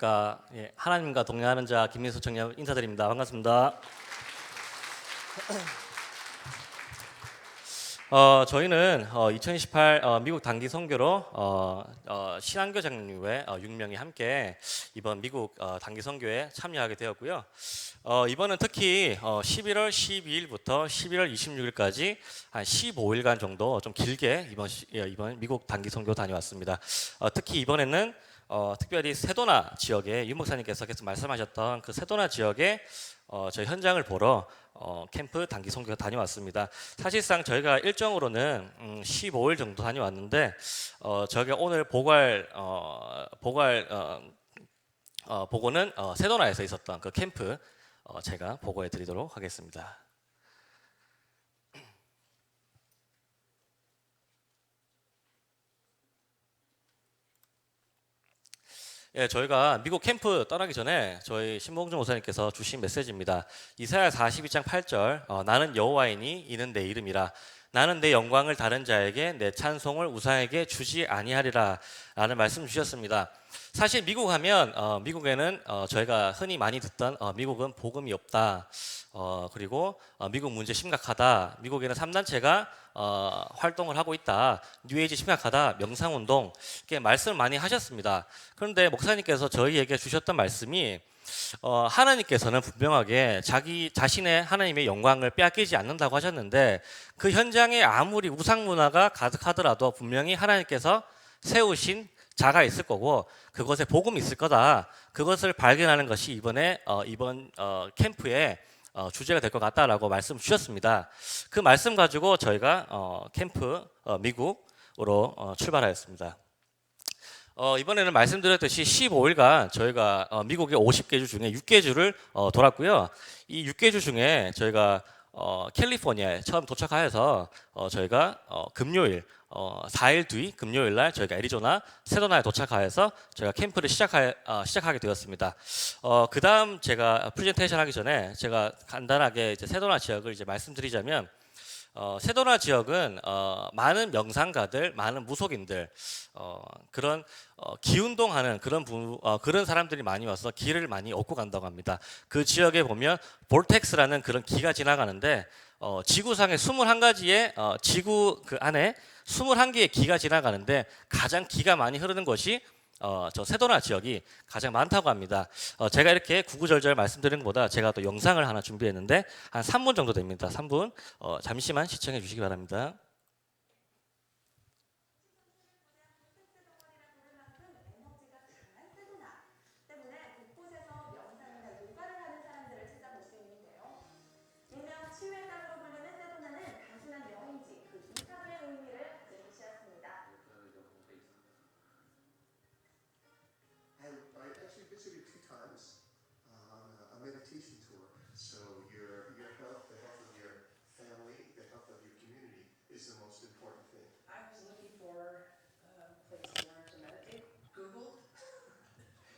하나님과 동행하는 자 김민수 청년 인사드립니다. 반갑습니다. 저희는 2028 미국 단기 선교로 신한교 장로님 외 6명이 함께 이번 미국 단기 선교에 참여하게 되었고요. 이번은 특히 11월 12일부터 11월 26일까지 한 15일간 정도 좀 길게 이번 미국 단기 선교 다녀왔습니다. 특히 이번에는 특별히 세도나 지역에 윤 목사님께서 계속 말씀하셨던 그 세도나 지역에 저희 현장을 보러 캠프 단기 선교 다녀왔습니다. 사실상 저희가 일정으로는 15일 정도 다녀왔는데 저희가 오늘 보고는 세도나에서 있었던 그 캠프 제가 보고해 드리도록 하겠습니다. 저희가 미국 캠프 떠나기 전에 저희 신봉준 목사님께서 주신 메시지입니다. 이사야 42장 8절 나는 여호와이니 이는 내 이름이라 나는 내 영광을 다른 자에게 내 찬송을 우상에게 주지 아니하리라 라는 말씀 주셨습니다. 사실 미국 하면 미국에는 저희가 흔히 많이 듣던 미국은 복음이 없다, 그리고 미국 문제 심각하다, 미국에는 3단체가 활동을 하고 있다, 뉴에이지 심각하다, 명상운동 이렇게 말씀을 많이 하셨습니다. 그런데 목사님께서 저희에게 주셨던 말씀이 하나님께서는 분명하게 자기 자신의 하나님의 영광을 빼앗기지 않는다고 하셨는데 그 현장에 아무리 우상 문화가 가득하더라도 분명히 하나님께서 세우신 자가 있을 거고 그것에 복음이 있을 거다. 그것을 발견하는 것이 이번 캠프의 주제가 될 것 같다라고 말씀 주셨습니다. 그 말씀 가지고 저희가 캠프 미국으로 출발하였습니다. 이번에는 말씀드렸듯이 15일간 저희가 미국의 50개 주 중에 6개 주를 돌았고요. 이 6개 주 중에 저희가 캘리포니아에 처음 도착하여서 저희가 금요일 4일 뒤 금요일 날 저희가 애리조나 세도나에 도착하여서 저희가 캠프를 시작하게 되었습니다. 그 다음 제가 프레젠테이션 하기 전에 제가 간단하게 이제 세도나 지역을 이제 말씀드리자면 세도나 지역은 많은 명상가들, 많은 무속인들, 그런 기운동하는 그런 사람들이 많이 와서 기를 많이 얻고 간다고 합니다. 그 지역에 보면 볼텍스라는 그런 기가 지나가는데 지구상에 21가지의 지구 그 안에 21개의 기가 지나가는데 가장 기가 많이 흐르는 곳이 저 세도나 지역이 가장 많다고 합니다. 제가 이렇게 구구절절 말씀드리는 것보다 제가 또 영상을 하나 준비했는데 한 3분 정도 됩니다. 3분 잠시만 시청해 주시기 바랍니다. Meditation tour. So your health, the health of your family, the health of your community is the most important thing. I was looking for a place to learn to meditate. Googled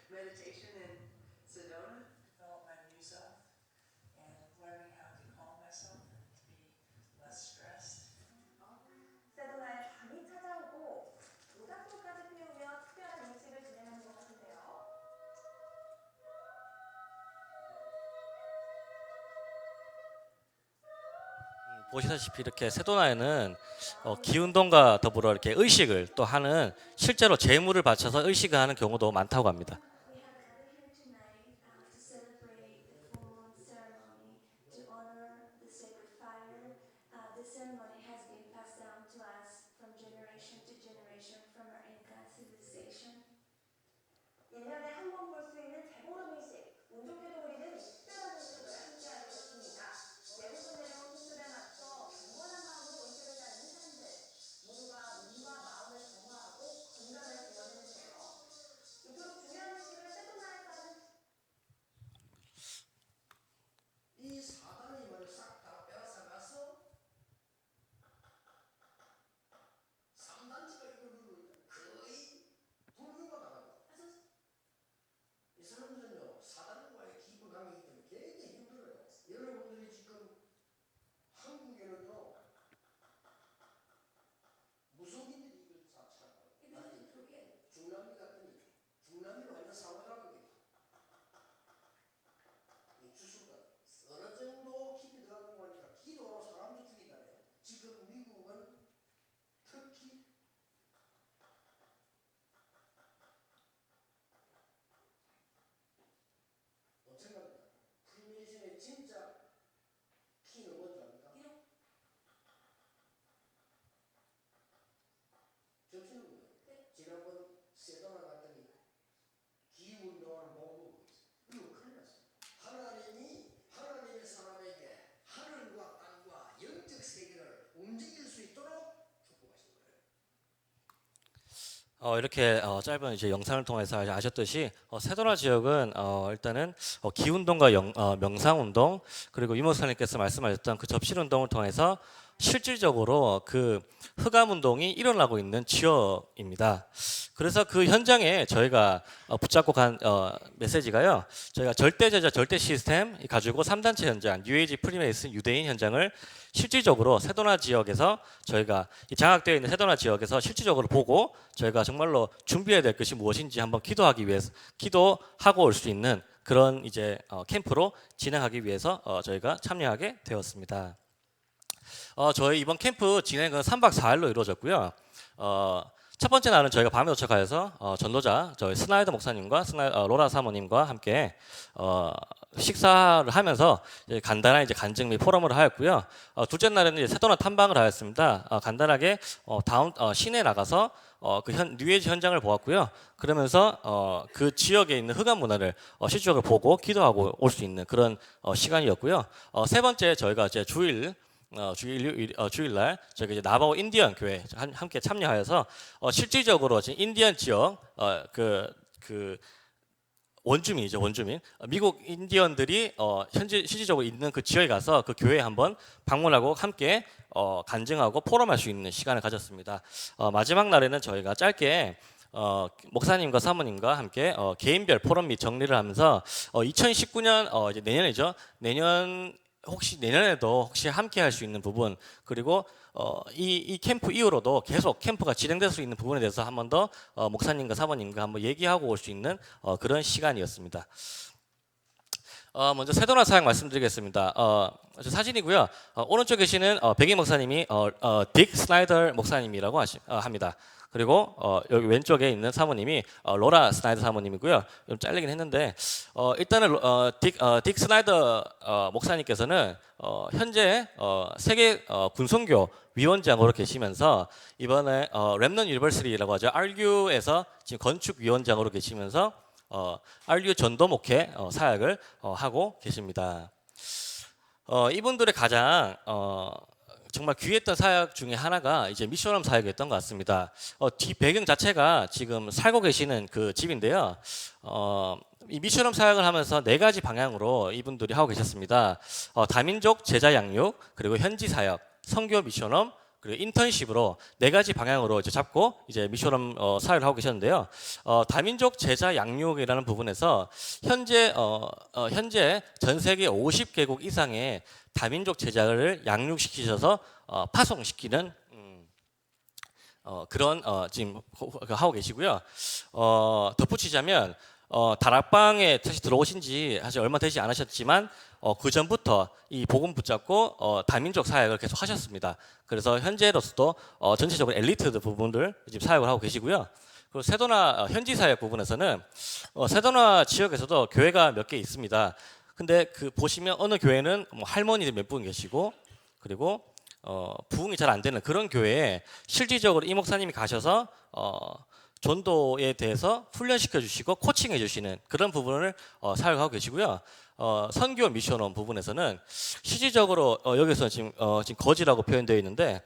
meditation in Sedona. Develop my new self and learning how to calm myself and to be less stressed. 세도나에 밤이 찾아오고 모닥불까지 피우며 특별한仪式을 진행하는 것 같은데요. 보시다시피 이렇게 세도나에는 기운동과 더불어 이렇게 의식을 또 하는 실제로 제물을 바쳐서 의식을 하는 경우도 많다고 합니다. We have gathered here tonight to celebrate the full moon ceremony to honor the sacred fire. This ceremony has been passed down to us from generation to generation from our Inca civilization. 1년에 한 번 볼 수 있는 대보름 의식, 운 좋게도 우리는 특별한 의식을 함께하게 됐습니다. 대부분 내려온 풍습에 맞춰 경건한 마음으로 의식을 따르는 사람들, 모두가 몸과 마음을 정화하고 건강을 되찾는데요. 이토록 중요한 의식을 세도나에서 하는 이 사단임을 싹 다 빼앗아가서 3단체가 이거를 거의 불교가 나가고 이 사람들은요 사단과의 이렇게 짧은 이제 영상을 통해서 아셨듯이 세도나 지역은 일단은 기운동과 명상운동 그리고 유 목사님께서 말씀하셨던 그 접실운동을 통해서 실질적으로 그 흑암운동이 일어나고 있는 지역입니다. 그래서 그 현장에 저희가 붙잡고 간 메시지가요. 저희가 절대제자 절대 시스템 가지고 3단체 현장, 뉴에이지 프리메이슨 유대인 현장을 실질적으로 세도나 지역에서 저희가 이 장악되어 있는 세도나 지역에서 실질적으로 보고 저희가 정말로 준비해야 될 것이 무엇인지 한번 기도하기 위해서 기도하고 올 수 있는 그런 이제 캠프로 진행하기 위해서 저희가 참여하게 되었습니다. 저희 이번 캠프 진행은 3박 4일로 이루어졌고요. 첫 번째 날은 저희가 밤에 도착하여서 전도자 저희 스나이더 목사님과 로라 사모님과 함께 식사를 하면서 이제 간단한 이제 간증 및 포럼을 하였고요. 둘째 날에는 이제 세도나 탐방을 하였습니다. 간단하게 시내 나가서 그 뉴에이지 현장을 보았고요. 그러면서 그 지역에 있는 흑암 문화를 실질적으로 보고 기도하고 올 수 있는 그런 시간이었고요. 세 번째 저희가 이제 주일날 저희가 이제 나바오 인디언 교회 함께 참여하여서 실질적으로 지금 인디언 지역 그 원주민이죠, 원주민. 미국 인디언들이 현재 실질적으로 있는 그 지역에 가서 그 교회에 한번 방문하고 함께 간증하고 포럼할 수 있는 시간을 가졌습니다. 마지막 날에는 저희가 짧게 목사님과 사모님과 함께 개인별 포럼 및 정리를 하면서 2019년 이제 내년이죠. 내년에도 혹시 함께 할 수 있는 부분 그리고 이 캠프 이후로도 계속 캠프가 진행될 수 있는 부분에 대해서 한 번 더 목사님과 사모님과 한번 얘기하고 올 수 있는 그런 시간이었습니다. 먼저 세도나 사역 말씀드리겠습니다. 저 사진이고요. 오른쪽에 계시는 백인 목사님이 딕 스나이더 목사님이라고 합니다. 그리고 여기 왼쪽에 있는 사모님이 로라 스나이더 사모님이고요. 좀 잘리긴 했는데 일단은 딕 스나이더 목사님께서는 현재 세계 군선교 위원장으로 계시면서 이번에 렘넌트 유니버시티라고 하죠. RU에서 지금 건축 위원장으로 계시면서 RU 전도 목회 사역을 하고 계십니다. 이분들의 가장 정말 귀했던 사역 중에 하나가 이제 미션홈 사역이었던 것 같습니다. 뒤 배경 자체가 지금 살고 계시는 그 집인데요. 이 미션홈 사역을 하면서 4가지 방향으로 이분들이 하고 계셨습니다. 다민족 제자 양육, 그리고 현지 사역, 선교 미션홈, 그리고 인턴십으로 4가지 방향으로 이제 잡고 이제 미션홈 사역을 하고 계셨는데요. 다민족 제자 양육이라는 부분에서 현재 전 세계 50개국 이상의 다민족 제자를 양육시키셔서 파송시키는 그런 지금 하고 계시고요. 덧붙이자면 다락방에 다시 들어오신 지 사실 얼마 되지 않으셨지만 그 전부터 이 복음 붙잡고 다민족 사역을 계속 하셨습니다. 그래서 현재로서도 전체적으로 엘리트 부분들 지금 사역을 하고 계시고요. 그리고 세도나 현지 사역 부분에서는 세도나 지역에서도 교회가 몇 개 있습니다. 근데 그 보시면 어느 교회는 뭐 할머니들 몇 분 계시고 그리고 부흥이 잘 안 되는 그런 교회에 실질적으로 이 목사님이 가셔서 전도에 대해서 훈련시켜 주시고 코칭해 주시는 그런 부분을 사역하고 계시고요. 선교 미션원 부분에서는 실질적으로 여기서 지금 거지라고 표현되어 있는데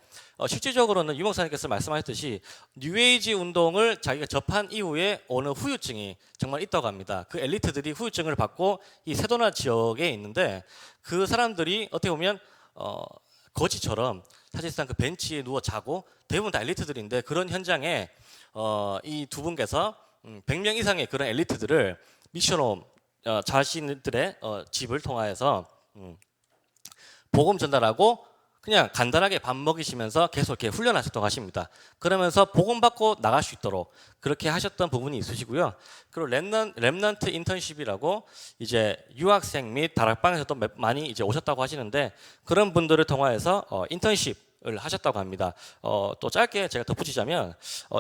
실질적으로는 유 목사님께서 말씀하셨듯이 뉴에이지 운동을 자기가 접한 이후에 오는 후유증이 정말 있다고 합니다. 그 엘리트들이 후유증을 받고 이 세도나 지역에 있는데 그 사람들이 어떻게 보면 거지처럼 사실상 그 벤치에 누워 자고 대부분 다 엘리트들인데 그런 현장에 이 두 분께서 100명 이상의 그런 엘리트들을 미션홈 자신들의 집을 통하여서 복음 전달하고 그냥 간단하게 밥 먹이시면서 계속 이렇게 훈련하셨다고 하십니다. 그러면서 복음 받고 나갈 수 있도록 그렇게 하셨던 부분이 있으시고요. 그리고 렘넌트 인턴십이라고 이제 유학생 및 다락방에서도 많이 이제 오셨다고 하시는데 그런 분들을 통하여서 인턴십을 하셨다고 합니다. 또 짧게 제가 덧붙이자면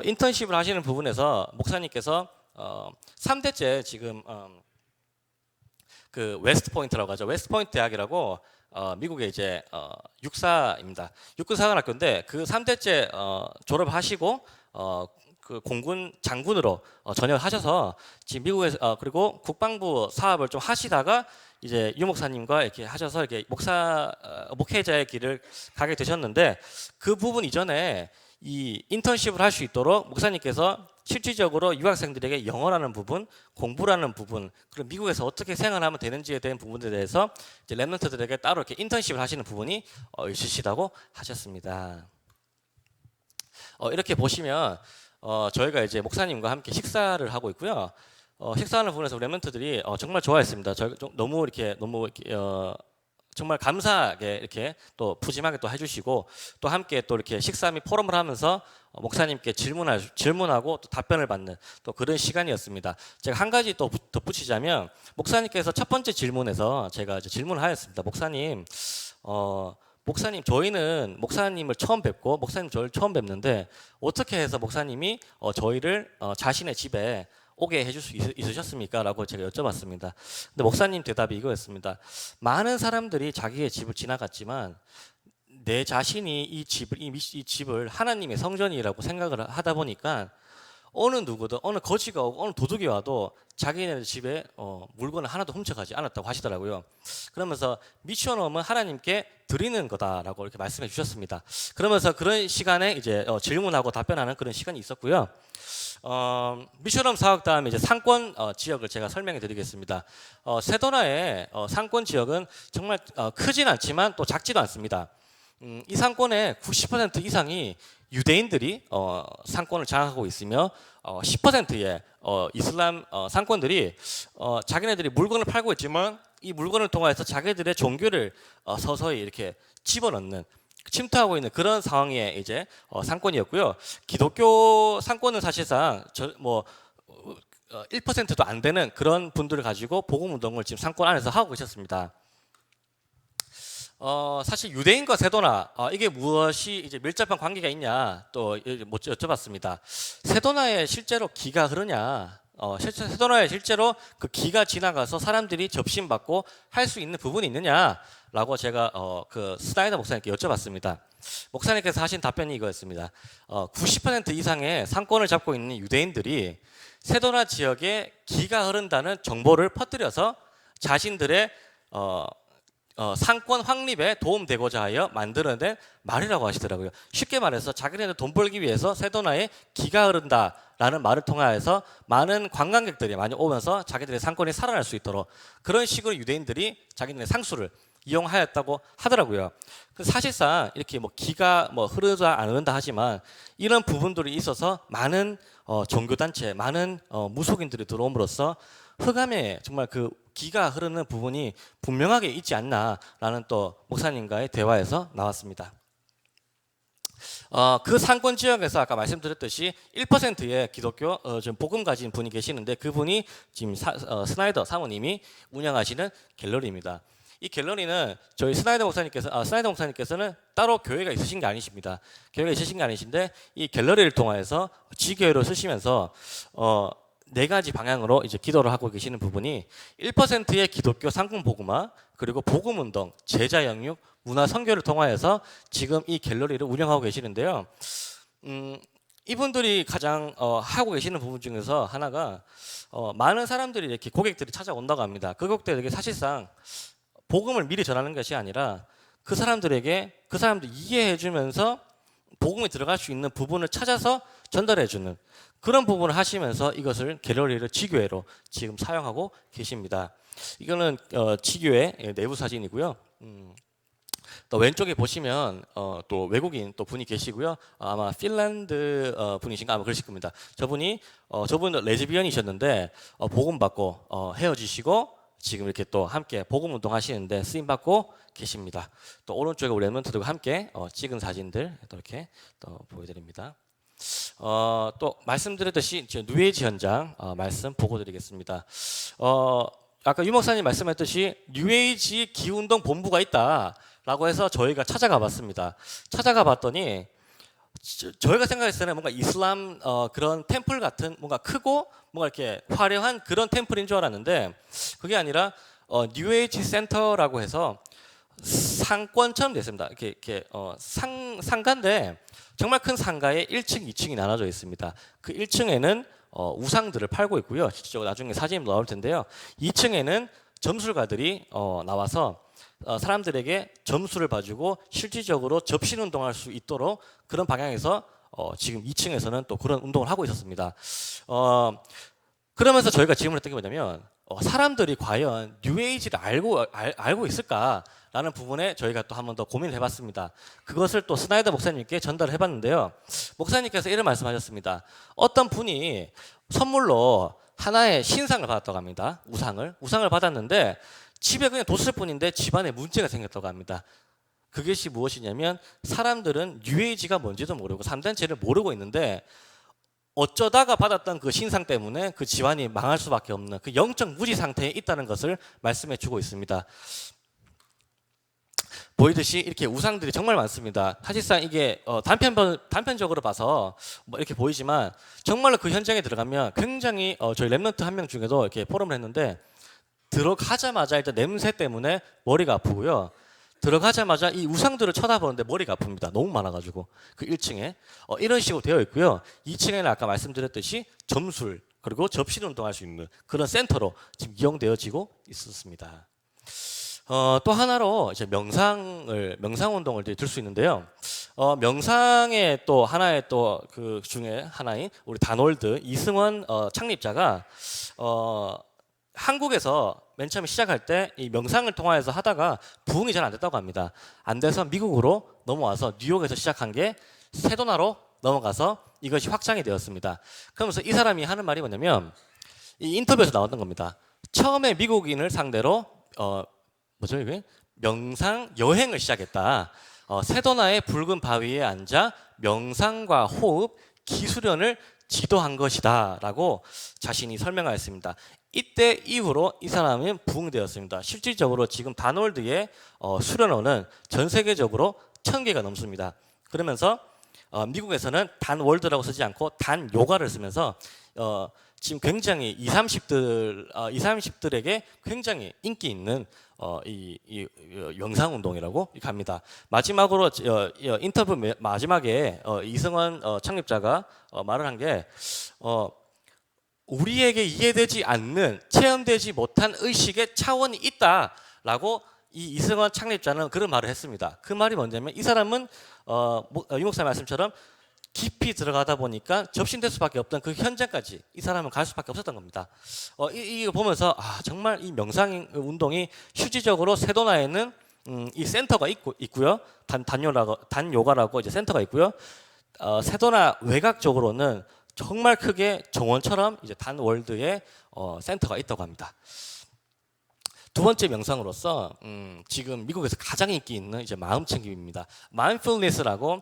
인턴십을 하시는 부분에서 목사님께서 3대째 지금 그 웨스트 포인트라고 하죠. 웨스트 포인트 대학이라고 미국의 이제 육사입니다. 육군사관학교인데 그 3대째 졸업하시고 그 공군 장군으로 전역을 하셔서 지금 미국에서 그리고 국방부 사업을 좀 하시다가 이제 유 목사님과 이렇게 하셔서 이렇게 목회자의 길을 가게 되셨는데 그 부분 이전에 이 인턴십을 할 수 있도록 목사님께서 실질적으로 유학생들에게 영어라는 부분, 공부라는 부분, 그리고 미국에서 어떻게 생활하면 되는지에 대한 부분에 대해서 이제 랩런트들에게 따로 이렇게 인턴십을 하시는 부분이 있으시다고 하셨습니다. 이렇게 보시면 저희가 이제 목사님과 함께 식사를 하고 있고요. 식사하는 부분에서 랩런트들이 정말 좋아했습니다. 너무 이렇게 정말 감사하게 이렇게 또 푸짐하게 또 해주시고 또 함께 또 이렇게 식사 및 포럼을 하면서 목사님께 질문하고 또 답변을 받는 또 그런 시간이었습니다. 제가 한 가지 또 덧붙이자면 목사님께서 첫 번째 질문에서 제가 이제 질문을 하였습니다. 목사님 저희는 목사님을 처음 뵙고 목사님 저를 처음 뵙는데 어떻게 해서 목사님이 저희를 자신의 집에 오게 해줄 수 있으셨습니까? 라고 제가 여쭤봤습니다. 근데 목사님 대답이 이거였습니다. 많은 사람들이 자기의 집을 지나갔지만 내 자신이 이 집을 하나님의 성전이라고 생각을 하다 보니까 어느 누구든 어느 거지가 오고 어느 도둑이 와도 자기네 집에 물건을 하나도 훔쳐가지 않았다고 하시더라고요. 그러면서 미션홈은 하나님께 드리는 거다라고 이렇게 말씀해 주셨습니다. 그러면서 그런 시간에 이제 질문하고 답변하는 그런 시간이 있었고요. 미션홈 사업 다음에 이제 상권 지역을 제가 설명해 드리겠습니다. 세도나의 상권 지역은 정말 크진 않지만 또 작지도 않습니다. 이 상권의 90% 이상이 유대인들이 상권을 장악하고 있으며 10%의 이슬람 상권들이 자기네들이 물건을 팔고 있지만 이 물건을 통해서 자기들의 종교를 서서히 이렇게 집어넣는 침투하고 있는 그런 상황의 이제 상권이었고요. 기독교 상권은 사실상 1%도 안 되는 그런 분들을 가지고 복음 운동을 지금 상권 안에서 하고 계셨습니다. 사실 유대인과 세도나 이게 무엇이 이제 밀접한 관계가 있냐 또 여쭤봤습니다. 세도나에 실제로 기가 흐르냐? 세도나에 실제로 그 기가 지나가서 사람들이 접신받고 할 수 있는 부분이 있느냐라고 제가 그 스나이더 목사님께 여쭤봤습니다. 목사님께서 하신 답변이 이거였습니다. 90% 이상의 상권을 잡고 있는 유대인들이 세도나 지역에 기가 흐른다는 정보를 퍼뜨려서 자신들의 상권 확립에 도움되고자 하여 만들어낸 말이라고 하시더라고요. 쉽게 말해서 자기네들 돈 벌기 위해서 세도나에 기가 흐른다라는 말을 통하여서 많은 관광객들이 많이 오면서 자기들의 상권이 살아날 수 있도록 그런 식으로 유대인들이 자기들의 상수를 이용하였다고 하더라고요. 사실상 이렇게 기가 흐르다 안 흐른다 하지만 이런 부분들이 있어서 많은 종교단체, 많은 무속인들이 들어옴으로써 흑암에 정말 그 기가 흐르는 부분이 분명하게 있지 않나라는 또 목사님과의 대화에서 나왔습니다. 그 상권 지역에서 아까 말씀드렸듯이 1%의 기독교 좀 복음 가진 분이 계시는데 그분이 지금 스나이더 사모님이 운영하시는 갤러리입니다. 이 갤러리는 저희 스나이더 목사님께서는 따로 교회가 있으신 게 아니십니다. 교회가 있으신 게 아니신데 이 갤러리를 통해서 지교회로 쓰시면서 4가지 방향으로 이제 기도를 하고 계시는 부분이 1%의 기독교 상권 복음화 그리고 복음 운동, 제자 영육, 문화 선교를 통하여서 지금 이 갤러리를 운영하고 계시는데요. 이분들이 가장 하고 계시는 부분 중에서 하나가 많은 사람들이 이렇게 고객들이 찾아온다고 합니다. 그 고객들에게 사실상 복음을 미리 전하는 것이 아니라 그 사람들 이해해주면서 복음이 들어갈 수 있는 부분을 찾아서 전달해주는 그런 부분을 하시면서 이것을 갤러리를 지교회로 지금 사용하고 계십니다. 이거는 지교회 내부 사진이고요. 또 왼쪽에 보시면 또 외국인 또 분이 계시고요. 아마 핀란드 분이신가 아마 그러실 겁니다. 저분은 레즈비언이셨는데 복음 받고 헤어지시고 지금 이렇게 또 함께 복음 운동 하시는데 쓰임 받고 계십니다. 또 오른쪽에 우리 랩런트들과 함께 찍은 사진들 또 이렇게 또 보여드립니다. 또 말씀드렸듯이 뉴에이지 현장 말씀 보고드리겠습니다. 아까 유 목사님 말씀했듯이 뉴에이지 기운동 본부가 있다라고 해서 저희가 찾아가 봤습니다. 찾아가 봤더니 저희가 생각했을 때는 뭔가 이슬람 그런 템플 같은 뭔가 크고 뭔가 이렇게 화려한 그런 템플인 줄 알았는데 그게 아니라 뉴에이지 센터라고 해서 상권처럼 됐습니다. 이렇게 상가인데 정말 큰 상가에 1층, 2층이 나눠져 있습니다. 그 1층에는 우상들을 팔고 있고요. 실제로 나중에 사진이 나올 텐데요. 2층에는 점술가들이 나와서 사람들에게 점수를 봐주고 실질적으로 접신 운동할 수 있도록 그런 방향에서 지금 2층에서는 또 그런 운동을 하고 있었습니다. 그러면서 저희가 질문했던 게 뭐냐면 사람들이 과연 뉴에이지를 알고 있을까라는 부분에 저희가 또 한 번 더 고민을 해봤습니다. 그것을 또 스나이더 목사님께 전달을 해봤는데요. 목사님께서 이런 말씀하셨습니다. 어떤 분이 선물로 하나의 신상을 받았다고 합니다. 우상을 받았는데 집에 그냥 뒀을 뿐인데 집안에 문제가 생겼다고 합니다. 그것이 무엇이냐면 사람들은 뉴에이지가 뭔지도 모르고 3단체를 모르고 있는데 어쩌다가 받았던 그 신상 때문에 그 집안이 망할 수밖에 없는 그 영적 무지 상태에 있다는 것을 말씀해 주고 있습니다. 보이듯이 이렇게 우상들이 정말 많습니다. 사실상 이게 단편적으로 봐서 뭐 이렇게 보이지만 정말로 그 현장에 들어가면 굉장히 저희 랩런트 한 명 중에도 이렇게 포럼을 했는데 들어가자마자 일단 냄새 때문에 머리가 아프고요. 들어가자마자 이 우상들을 쳐다보는데 머리가 아픕니다. 너무 많아가지고 그 1층에 이런 식으로 되어 있고요. 2층에는 아까 말씀드렸듯이 점술 그리고 접실 운동할 수 있는 그런 센터로 지금 이용되어지고 있었습니다. 또 하나로 이제 명상 운동을 들 수 있는데요. 명상의 또 하나의 또 그 중에 하나인 우리 다놀드 이승원 창립자가 한국에서 맨 처음에 시작할 때 이 명상을 통해서 하다가 부응이 잘 안 됐다고 합니다. 안 돼서 미국으로 넘어와서 뉴욕에서 시작한 게 세도나로 넘어가서 이것이 확장이 되었습니다. 그러면서 이 사람이 하는 말이 뭐냐면 이 인터뷰에서 나왔던 겁니다. 처음에 미국인을 상대로 뭐죠 이게 명상 여행을 시작했다. 세도나의 붉은 바위에 앉아 명상과 호흡, 기수련을 지도한 것이다 라고 자신이 설명하였습니다. 이때 이후로 이 사람은 부흥되었습니다. 실질적으로 지금 다놀드의 수련원은 전 세계적으로 1000개가 넘습니다. 그러면서 미국에서는 단 월드라고 쓰지 않고 단 요가를 쓰면서 지금 굉장히 20, 30들에게 굉장히 인기 있는 이 명상 운동이라고 합니다. 마지막으로 인터뷰 마지막에 이승원 창립자가 말을 한 게 우리에게 이해되지 않는 체험되지 못한 의식의 차원이 있다라고 이 이승원 창립자는 그런 말을 했습니다. 그 말이 뭐냐면 이 사람은 유 목사 말씀처럼 깊이 들어가다 보니까 접신될 수밖에 없던 그 현장까지 이 사람은 갈 수밖에 없었던 겁니다. 이거 보면서 정말 이 명상 운동이 실질적으로 세도나에는 이 센터가 있고요. 단요가라고 이제 센터가 있고요. 세도나 외곽적으로는 정말 크게 정원처럼 이제 단월드에 센터가 있다고 합니다. 두 번째 명상으로서 지금 미국에서 가장 인기 있는 이제 마음챙김입니다. 마인드풀니스라고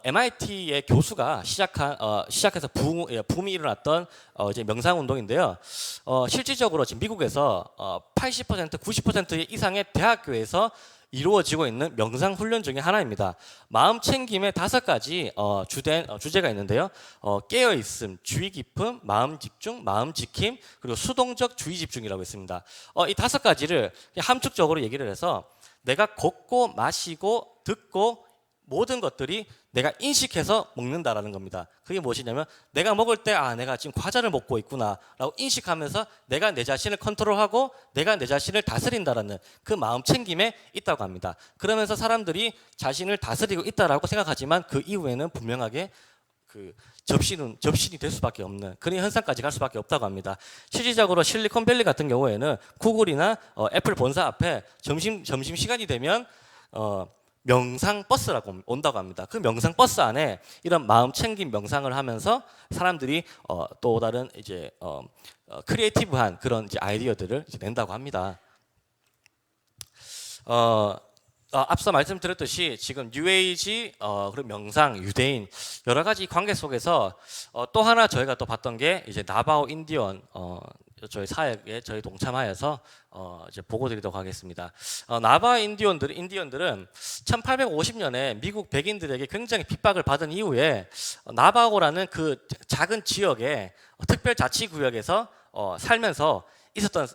MIT의 교수가 시작해서 붐이 일어났던 이제 명상 운동인데요. 실질적으로 지금 미국에서 80% 90% 이상의 대학교에서 이루어지고 있는 명상 훈련 중에 하나입니다. 마음 챙김의 5가지 주된 주제가 있는데요. 깨어 있음, 주의 깊음, 마음 집중, 마음 지킴, 그리고 수동적 주의 집중이라고 있습니다. 이 5가지를 함축적으로 얘기를 해서 내가 걷고 마시고 듣고 모든 것들이 내가 인식해서 먹는다라는 겁니다. 그게 무엇이냐면 내가 먹을 때 내가 지금 과자를 먹고 있구나 라고 인식하면서 내가 내 자신을 컨트롤하고 내가 내 자신을 다스린다라는 그 마음 챙김에 있다고 합니다. 그러면서 사람들이 자신을 다스리고 있다라고 생각하지만 그 이후에는 분명하게 그 접신이 될 수밖에 없는 그런 현상까지 갈 수밖에 없다고 합니다. 실질적으로 실리콘밸리 같은 경우에는 구글이나 애플 본사 앞에 점심 시간이 되면 명상 버스라고 온다고 합니다. 그 명상 버스 안에 이런 마음 챙김 명상을 하면서 사람들이 또 다른 이제 크리에이티브한 그런 이제 아이디어들을 이제 낸다고 합니다. 앞서 말씀드렸듯이 지금 뉴에이지 그리고 명상, 유대인 여러 가지 관계 속에서 또 하나 저희가 또 봤던 게 이제 나바오 인디언 저희 사역에 저희 동참하여서 이제 보고드리도록 하겠습니다. 나바오 인디언들은 1850년에 미국 백인들에게 굉장히 핍박을 받은 이후에 나바오라는 그 작은 지역의 특별자치구역에서 살면서 있었던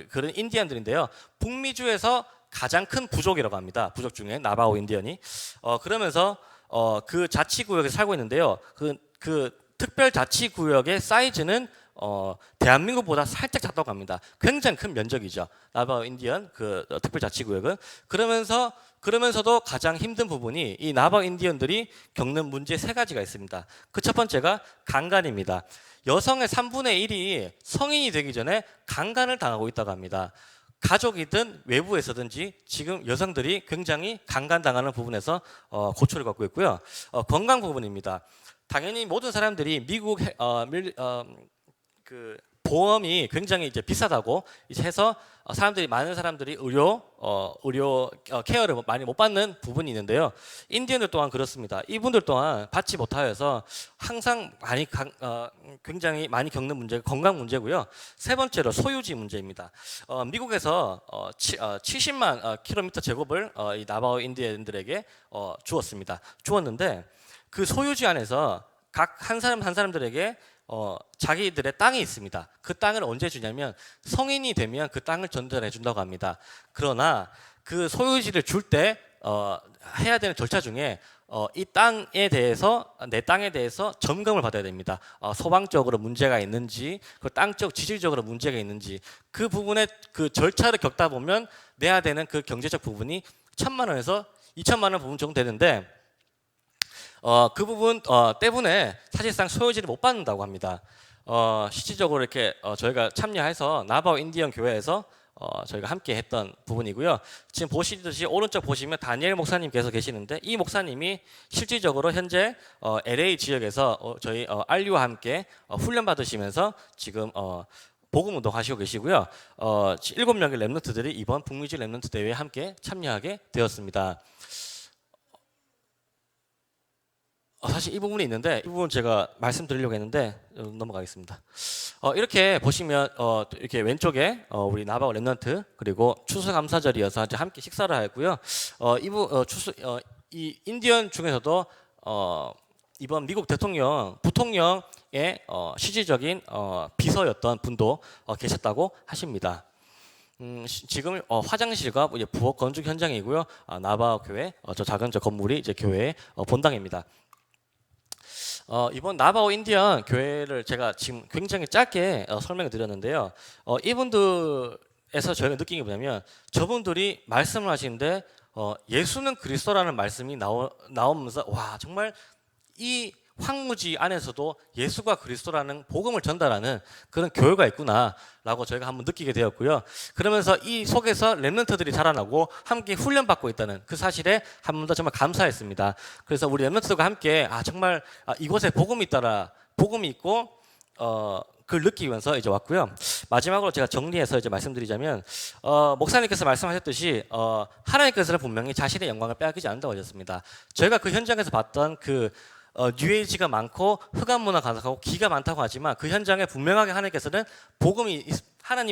그런 인디언들인데요. 북미주에서 가장 큰 부족이라고 합니다. 부족 중에 나바오 인디언이 그러면서 그 자치구역에 살고 있는데요. 그 특별자치구역의 사이즈는 대한민국보다 살짝 작다고 합니다. 굉장히 큰 면적이죠. 나바오 인디언 그 특별자치구역은. 그러면서도 가장 힘든 부분이 이 나바오 인디언들이 겪는 문제 세 가지가 있습니다. 그 첫 번째가 강간입니다. 여성의 3분의 1이 성인이 되기 전에 강간을 당하고 있다고 합니다. 가족이든 외부에서든지 지금 여성들이 굉장히 강간당하는 부분에서 고초를 겪고 있고요. 건강 부분입니다. 당연히 모든 사람들이 미국 그 보험이 굉장히 이제 비싸다고 이제 해서 많은 사람들이 의료 케어를 많이 못 받는 부분이 있는데요. 인디언들 또한 그렇습니다. 이분들 또한 받지 못하여서 항상 굉장히 많이 겪는 문제가 건강 문제고요. 세 번째로 소유지 문제입니다. 미국에서 70만 킬로미터 제곱을 이 나바오 인디언들에게 주었는데 그 소유지 안에서 각 한 사람들에게 자기들의 땅이 있습니다. 그 땅을 언제 주냐면 성인이 되면 그 땅을 전달해 준다고 합니다. 그러나 그 소유지를 줄 때 해야 되는 절차 중에 이 땅에 대해서 내 땅에 대해서 점검을 받아야 됩니다. 소방적으로 문제가 있는지, 그 땅적 지질적으로 문제가 있는지 그 부분에 그 절차를 겪다 보면 내야 되는 그 경제적 부분이 1,000만 원에서 2,000만 원 부분 정도 되는데. 그 부분 때문에 사실상 소유지를 못 받는다고 합니다. 실질적으로 이렇게 저희가 참여해서 나바오 인디언 교회에서 저희가 함께 했던 부분이고요. 지금 보시듯이 오른쪽 보시면 다니엘 목사님께서 계시는데 이 목사님이 실질적으로 현재 LA 지역에서 저희 알리와 함께 훈련 받으시면서 지금 복음 운동 하시고 계시고요. 7명의 랩런트들이 이번 북미주 랩런트 대회에 함께 참여하게 되었습니다. 사실 이 부분이 있는데 이 부분 제가 말씀드리려고 했는데 넘어가겠습니다. 이렇게 보시면 이렇게 왼쪽에 우리 나바오 랩런트 그리고 추수감사절이어서 함께 식사를 하였고요. 이 인디언 중에서도 이번 미국 부통령의 실질적인 비서였던 분도 계셨다고 하십니다. 지금 화장실과 부엌 건축 현장이고요. 나바오 교회 저 작은 저 건물이 이제 교회의 본당입니다. 이번 나바오 인디언 교회를 제가 지금 굉장히 짧게 설명을 드렸는데요. 이분들에서 저희가 느낀 게 뭐냐면 저분들이 말씀을 하시는데 예수는 그리스도라는 말씀이 나오면서 와 정말 이 황무지 안에서도 예수가 그리스도라는 복음을 전달하는 그런 교회가 있구나라고 저희가 한번 느끼게 되었고요. 그러면서 이 속에서 랩런트들이 자라나고 함께 훈련받고 있다는 그 사실에 한 번 더 정말 감사했습니다. 그래서 우리 랩런트들과 함께 정말 이곳에 복음이 있고 그걸 느끼면서 이제 왔고요. 마지막으로 제가 정리해서 이제 말씀드리자면 목사님께서 말씀하셨듯이 하나님께서는 분명히 자신의 영광을 빼앗기지 않는다고 하셨습니다. 저희가 그 현장에서 봤던 그 뉴에이지가 많고 흑암 문화 가득하고 기가 많다고 하지만 그 현장에 분명하게 하나님이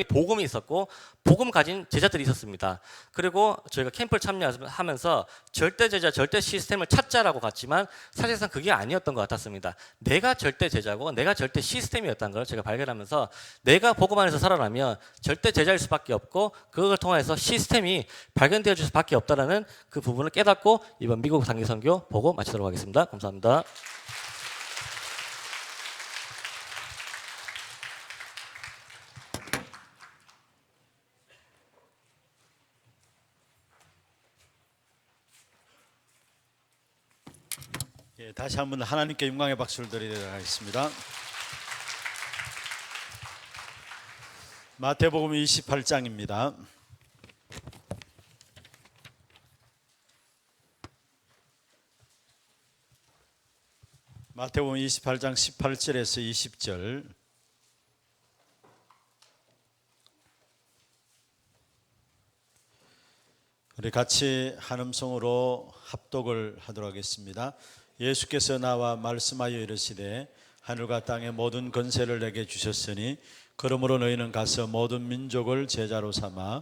복음이 있었고 복음 가진 제자들이 있었습니다. 그리고 저희가 캠프를 참여하면서 절대 제자, 절대 시스템을 찾자라고 갔지만 사실상 그게 아니었던 것 같았습니다. 내가 절대 제자고 내가 절대 시스템이었다는 걸 제가 발견하면서 내가 복음 안에서 살아나면 절대 제자일 수밖에 없고 그걸 통해서 시스템이 발견되어질 수밖에 없다라는 그 부분을 깨닫고 이번 미국 단기 선교 보고 마치도록 하겠습니다. 감사합니다. 예, 다시 한번 하나님께 영광의 박수를 드리도록 하겠습니다. 마태복음 28장입니다. 마태복음 28장 18절에서 20절. 우리 같이 한 음성으로 합독을 하도록 하겠습니다. 예수께서 나와 말씀하여 이르시되 하늘과 땅의 모든 권세를 내게 주셨으니 그러므로 너희는 가서 모든 민족을 제자로 삼아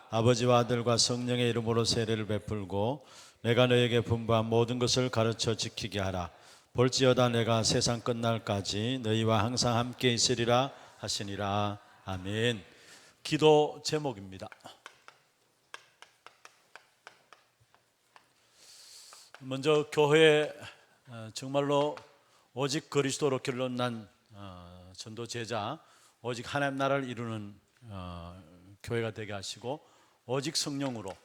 아버지와 아들과 성령의 이름으로 세례를 베풀고 내가 너희에게 분부한 모든 것을 가르쳐 지키게 하라. 볼지어다 내가 세상 끝날까지 너희와 항상 함께 있으리라 하시니라. 아멘. 기도 제목입니다. 먼저 교회에 정말로 오직 그리스도로 결론난 전도 제자 오직 하나님 나라를 이루는 교회가 되게 하시고 오직 성령으로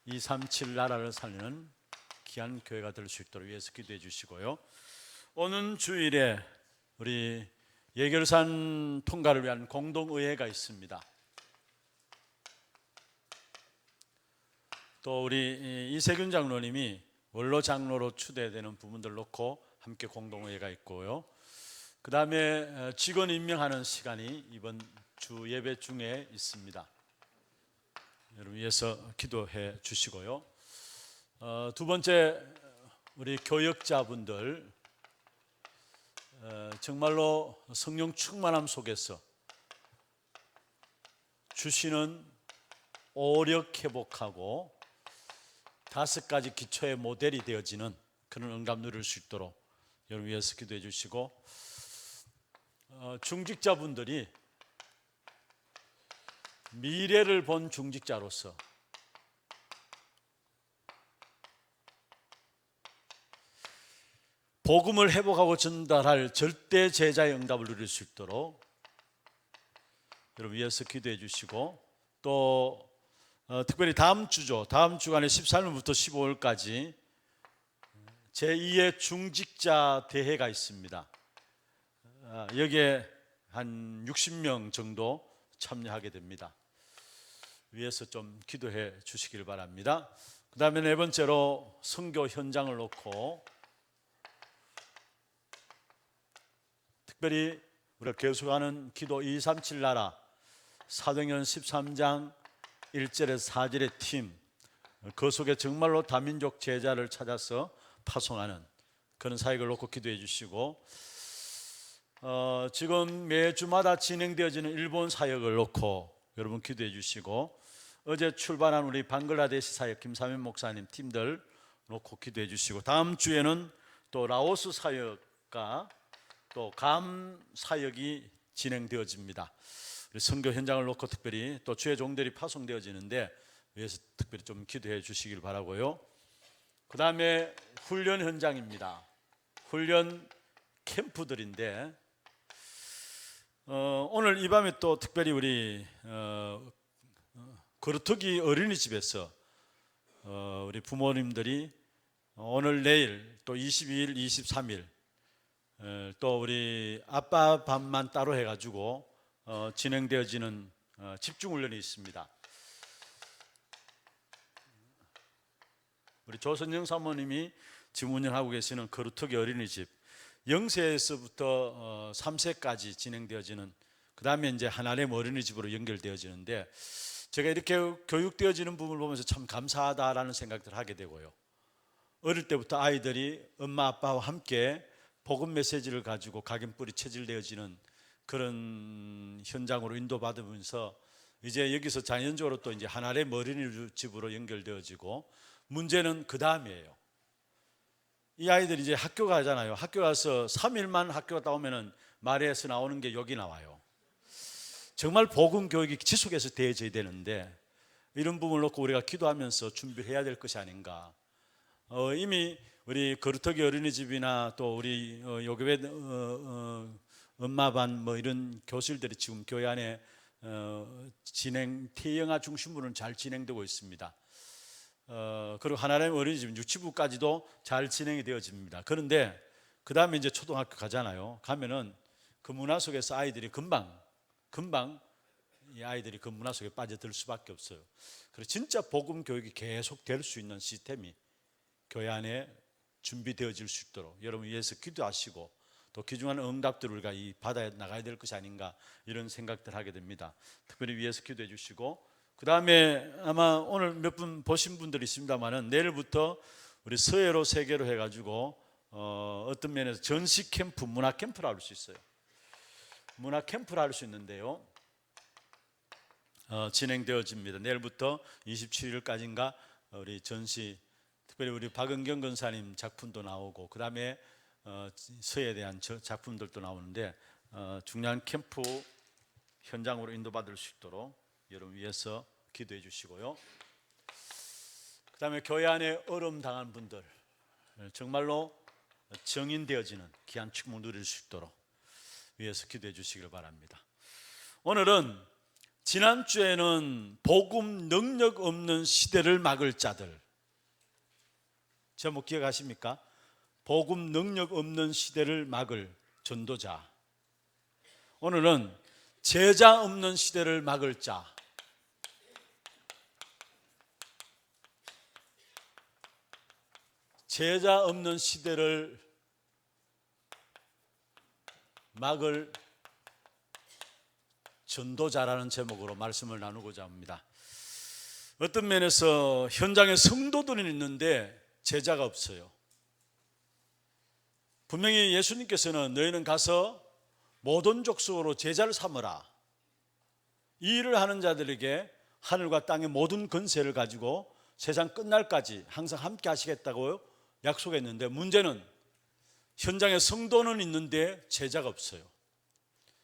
237 나라를 살리는 귀한 교회가 될 수 있도록 위해서 기도해 주시고요. 오는 주일에 우리 예결산 통과를 위한 공동의회가 있습니다. 또 우리 이세균 장로님이 원로 장로로 추대되는 부분들 놓고 함께 공동회의가 있고요. 그 다음에 직원 임명하는 시간이 이번 주 예배 중에 있습니다. 여러분 위해서 기도해 주시고요. 두 번째, 우리 교역자분들 정말로 성령 충만함 속에서 주시는 오력 회복하고 5가지 기초의 모델이 되어지는 그런 응답 누릴 수 있도록 여러분 위해서 기도해 주시고, 중직자분들이 미래를 본 중직자로서 복음을 회복하고 전달할 절대 제자의 응답을 누릴 수 있도록 여러분 위해서 기도해 주시고, 또 특별히 다음 주죠. 다음 주간에 13일부터 15일까지 제2의 중직자 대회가 있습니다. 여기에 한 60명 정도 참여하게 됩니다. 위해서 좀 기도해 주시길 바랍니다. 그 다음에 네 번째로 선교 현장을 놓고 특별히 우리가 계속하는 기도 237 나라 사도행전 13장 1절에서 4절의 팀, 그 속에 정말로 다민족 제자를 찾아서 파송하는 그런 사역을 놓고 기도해 주시고, 지금 매주마다 진행되어지는 일본 사역을 놓고 여러분 기도해 주시고, 어제 출발한 우리 방글라데시 사역 김사면 목사님 팀들 놓고 기도해 주시고, 다음 주에는 또 라오스 사역과 또 감 사역이 진행되어집니다. 우리 선교 현장을 놓고 특별히 또 주의 종들이 파송되어지는데 위해서 특별히 좀 기도해 주시길 바라고요. 그 다음에 훈련 현장입니다. 훈련 캠프들인데 오늘 이 밤에 또 특별히 우리 거루터기 어린이집에서 우리 부모님들이 오늘 내일 또 22일 23일 또 우리 아빠 밤만 따로 해가지고 진행되어지는 집중훈련이 있습니다. 우리 조선영 사모님이 지금 운영하고 계시는 거루터기 어린이집 0세에서부터 3세까지 진행되어지는, 그 다음에 이제 하나님 어린이집으로 연결되어지는데, 제가 이렇게 교육되어지는 부분을 보면서 참 감사하다라는 생각들을 하게 되고요. 어릴 때부터 아이들이 엄마 아빠와 함께 복음 메시지를 가지고 각인뿌리 체질되어지는 그런 현장으로 인도받으면서 이제 여기서 자연적으로 또 이제 하나님 어린이집으로 연결되어지고, 문제는 그 다음이에요. 이 아이들이 이제 학교 가잖아요. 학교 가서 3일만 학교 갔다 오면은 말에서 나오는 게 여기 나와요. 정말 복음 교육이 지속해서 되어져야 되는데 이런 부분을 놓고 우리가 기도하면서 준비해야 될 것이 아닌가. 이미 우리 거루터기 어린이집이나 또 우리 요교회 엄마반 뭐 이런 교실들이 지금 교회 안에 진행 태영아 중심으로는 잘 진행되고 있습니다. 그리고 하나님 어린이집 유치부까지도 잘 진행이 되어집니다. 그런데 그 다음에 이제 초등학교 가잖아요. 가면은 그 문화 속에서 아이들이 금방 이 아이들이 그 문화 속에 빠져들 수밖에 없어요. 그래서 진짜 복음 교육이 계속 될 수 있는 시스템이 교회 안에 준비되어질 수 있도록 여러분 위해서 기도하시고, 또 귀중한 응답들을 우리가 이 받아 나가야 될 것이 아닌가 이런 생각들 하게 됩니다. 특별히 위해서 기도해 주시고, 그 다음에 아마 오늘 몇 분 보신 분들이 있습니다만은 내일부터 우리 서해로 세계로 해가지고 어떤 면에서 전시 캠프, 문화 캠프를 할 수 있어요. 문화 캠프를 할 수 있는데요. 진행되어집니다. 내일부터 27일까지인가 우리 전시, 특별히 우리 박은경 권사님 작품도 나오고, 그 다음에 서해에 대한 작품들도 나오는데 중요한 캠프 현장으로 인도받을 수 있도록 여러분 위해서 기도해 주시고요. 그 다음에 교회 안에 어려움 당한 분들 정말로 정인되어지는 귀한 축복 누릴 수 있도록 위해서 기도해 주시길 바랍니다. 오늘은 지난주에는 복음 능력 없는 시대를 막을 자들, 제목 기억하십니까? 복음 능력 없는 시대를 막을 전도자. 오늘은 제자 없는 시대를 막을 자. 제자 없는 시대를 막을 전도자라는 제목으로 말씀을 나누고자 합니다. 어떤 면에서 현장에 성도들은 있는데 제자가 없어요. 분명히 예수님께서는 너희는 가서 모든 족속으로 제자를 삼으라, 이 일을 하는 자들에게 하늘과 땅의 모든 권세를 가지고 세상 끝날까지 항상 함께 하시겠다고 약속했는데, 문제는 현장에 성도는 있는데 제자가 없어요.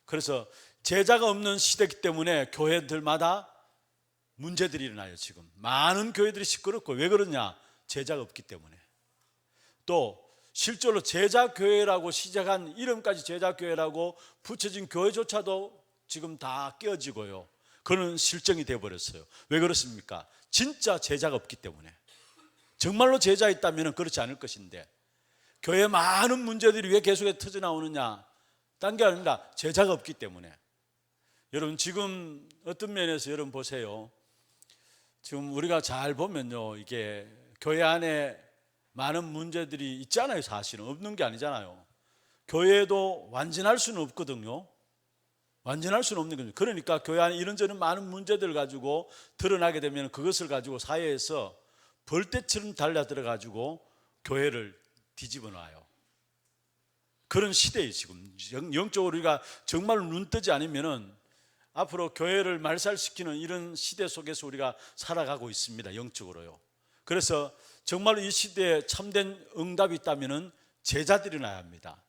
그래서 제자가 없는 시대이기 때문에 교회들마다 문제들이 일어나요. 지금 많은 교회들이 시끄럽고, 왜 그러냐? 제자가 없기 때문에. 또 실제로 제자교회라고 시작한 이름까지 제자교회라고 붙여진 교회조차도 지금 다 깨어지고요, 그런 실정이 되어버렸어요. 왜 그렇습니까? 진짜 제자가 없기 때문에. 정말로 제자 있다면 그렇지 않을 것인데, 교회에 많은 문제들이 왜 계속해서 터져나오느냐? 딴 게 아닙니다. 제자가 없기 때문에. 여러분, 지금 어떤 면에서 여러분 보세요. 지금 우리가 잘 보면요, 이게 교회 안에 많은 문제들이 있잖아요. 사실은 없는 게 아니잖아요. 교회도 완전할 수는 없거든요. 완전할 수는 없는 거죠. 그러니까 교회 안에 이런저런 많은 문제들을 가지고 드러나게 되면 그것을 가지고 사회에서 벌떼처럼 달려들어 가지고 교회를 뒤집어 놔요. 그런 시대에 지금 영적으로 우리가 정말 눈 뜨지 않으면은 앞으로 교회를 말살시키는 이런 시대 속에서 우리가 살아가고 있습니다. 영적으로요. 그래서 정말 이 시대에 참된 응답이 있다면은 제자들이 나야 합니다.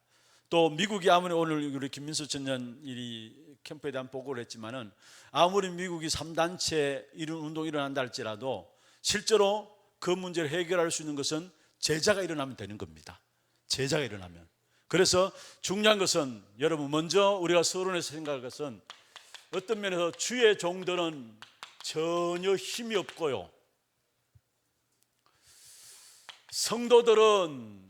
또 미국이 아무리, 오늘 우리 김민수 전년일이 캠프에 대한 보고를 했지만은, 아무리 미국이 3단체 이런 운동이 일어난다 할지라도 실제로 그 문제를 해결할 수 있는 것은 제자가 일어나면 되는 겁니다. 제자가 일어나면. 그래서 중요한 것은, 여러분, 먼저 우리가 서론에서 생각할 것은, 어떤 면에서 주의 종들은 전혀 힘이 없고요, 성도들은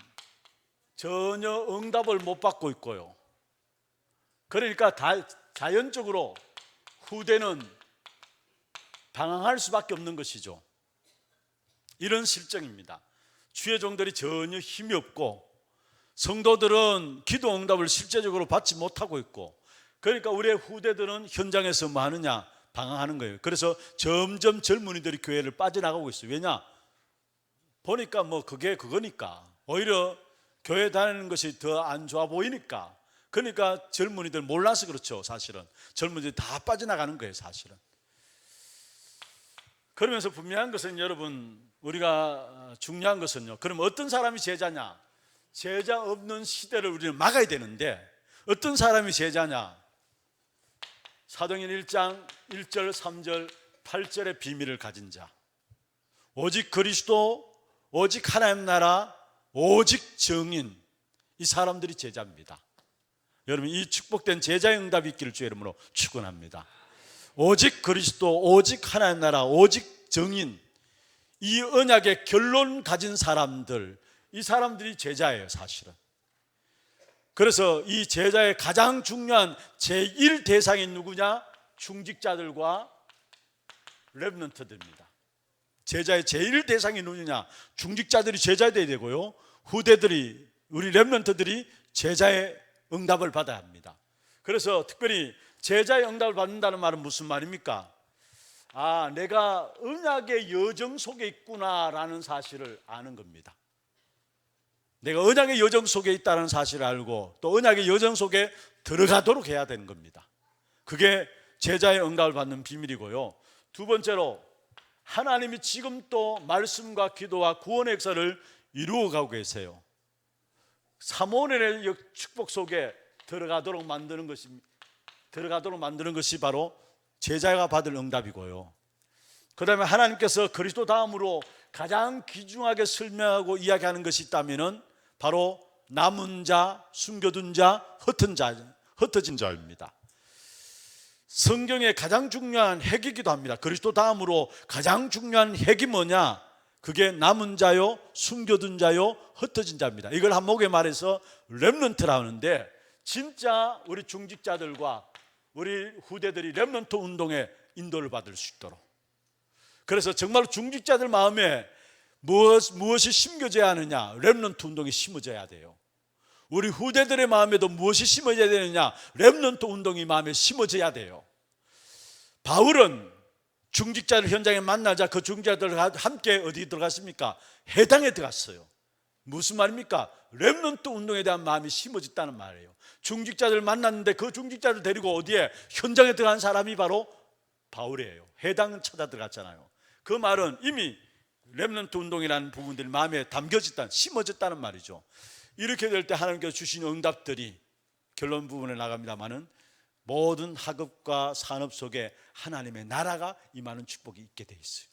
전혀 응답을 못 받고 있고요. 그러니까 자연적으로 후대는 방황할 수밖에 없는 것이죠. 이런 실정입니다. 주의 종들이 전혀 힘이 없고, 성도들은 기도 응답을 실제적으로 받지 못하고 있고, 그러니까 우리의 후대들은 현장에서 뭐 하느냐? 방황하는 거예요. 그래서 점점 젊은이들이 교회를 빠져나가고 있어요. 왜냐? 보니까 뭐 그게 그거니까, 오히려 교회 다니는 것이 더 안 좋아 보이니까. 그러니까 젊은이들 몰라서 그렇죠. 사실은 젊은이들이 다 빠져나가는 거예요. 사실은. 그러면서 분명한 것은, 여러분, 우리가 중요한 것은요, 그럼 어떤 사람이 제자냐? 제자 없는 시대를 우리는 막아야 되는데, 어떤 사람이 제자냐? 사도행전 1장 1절 3절 8절의 비밀을 가진 자, 오직 그리스도, 오직 하나님 나라, 오직 정인, 이 사람들이 제자입니다. 여러분, 이 축복된 제자의 응답이 있기를 주의 이름으로 축원합니다. 오직 그리스도, 오직 하나님 나라, 오직 정인, 이 언약의 결론 가진 사람들, 이 사람들이 제자예요. 사실은. 그래서 이 제자의 가장 중요한 제1 대상이 누구냐? 중직자들과 렘넌트들입니다. 제자의 제1 대상이 누구냐? 중직자들이 제자 돼야 되고요, 후대들이, 우리 렘넌트들이 제자의 응답을 받아야 합니다. 그래서 특별히 제자의 응답을 받는다는 말은 무슨 말입니까? 아, 내가 언약의 여정 속에 있구나라는 사실을 아는 겁니다. 내가 언약의 여정 속에 있다는 사실을 알고, 또 언약의 여정 속에 들어가도록 해야 되는 겁니다. 그게 제자의 응답을 받는 비밀이고요. 두 번째로, 하나님이 지금 또 말씀과 기도와 구원의 역사를 이루어가고 계세요. 사모년의 축복 속에 들어가도록 만드는 것이 바로 제자가 받을 응답이고요. 그 다음에 하나님께서 그리스도 다음으로 가장 귀중하게 설명하고 이야기하는 것이 있다면 바로 남은 자, 숨겨둔 자, 흩어진 자입니다. 성경의 가장 중요한 핵이기도 합니다. 그리스도 다음으로 가장 중요한 핵이 뭐냐? 그게 남은 자요, 숨겨둔 자요, 흩어진 자입니다. 이걸 한목에 말해서 렘넌트라 하는데, 진짜 우리 중직자들과 우리 후대들이 렘넌트 운동에 인도를 받을 수 있도록, 그래서 정말 중직자들 마음에 무엇이 심겨져야 하느냐? 렘넌트 운동이 심어져야 돼요. 우리 후대들의 마음에도 무엇이 심어져야 되느냐? 렘넌트 운동이 마음에 심어져야 돼요. 바울은 중직자를 현장에 만나자 그 중직자들과 함께 어디 들어갔습니까? 해당에 들어갔어요. 무슨 말입니까? 렘넌트 운동에 대한 마음이 심어졌다는 말이에요. 중직자들 만났는데 그 중직자를 데리고 어디에? 현장에 들어간 사람이 바로 바울이에요. 해당 찾아 들어갔잖아요. 그 말은 이미 렘넌트 운동이라는 부분들이 마음에 담겨졌다, 심어졌다는 말이죠. 이렇게 될 때 하나님께서 주신 응답들이 결론 부분에 나갑니다마는 모든 학업과 산업 속에 하나님의 나라가 임하는 축복이 있게 돼 있어요.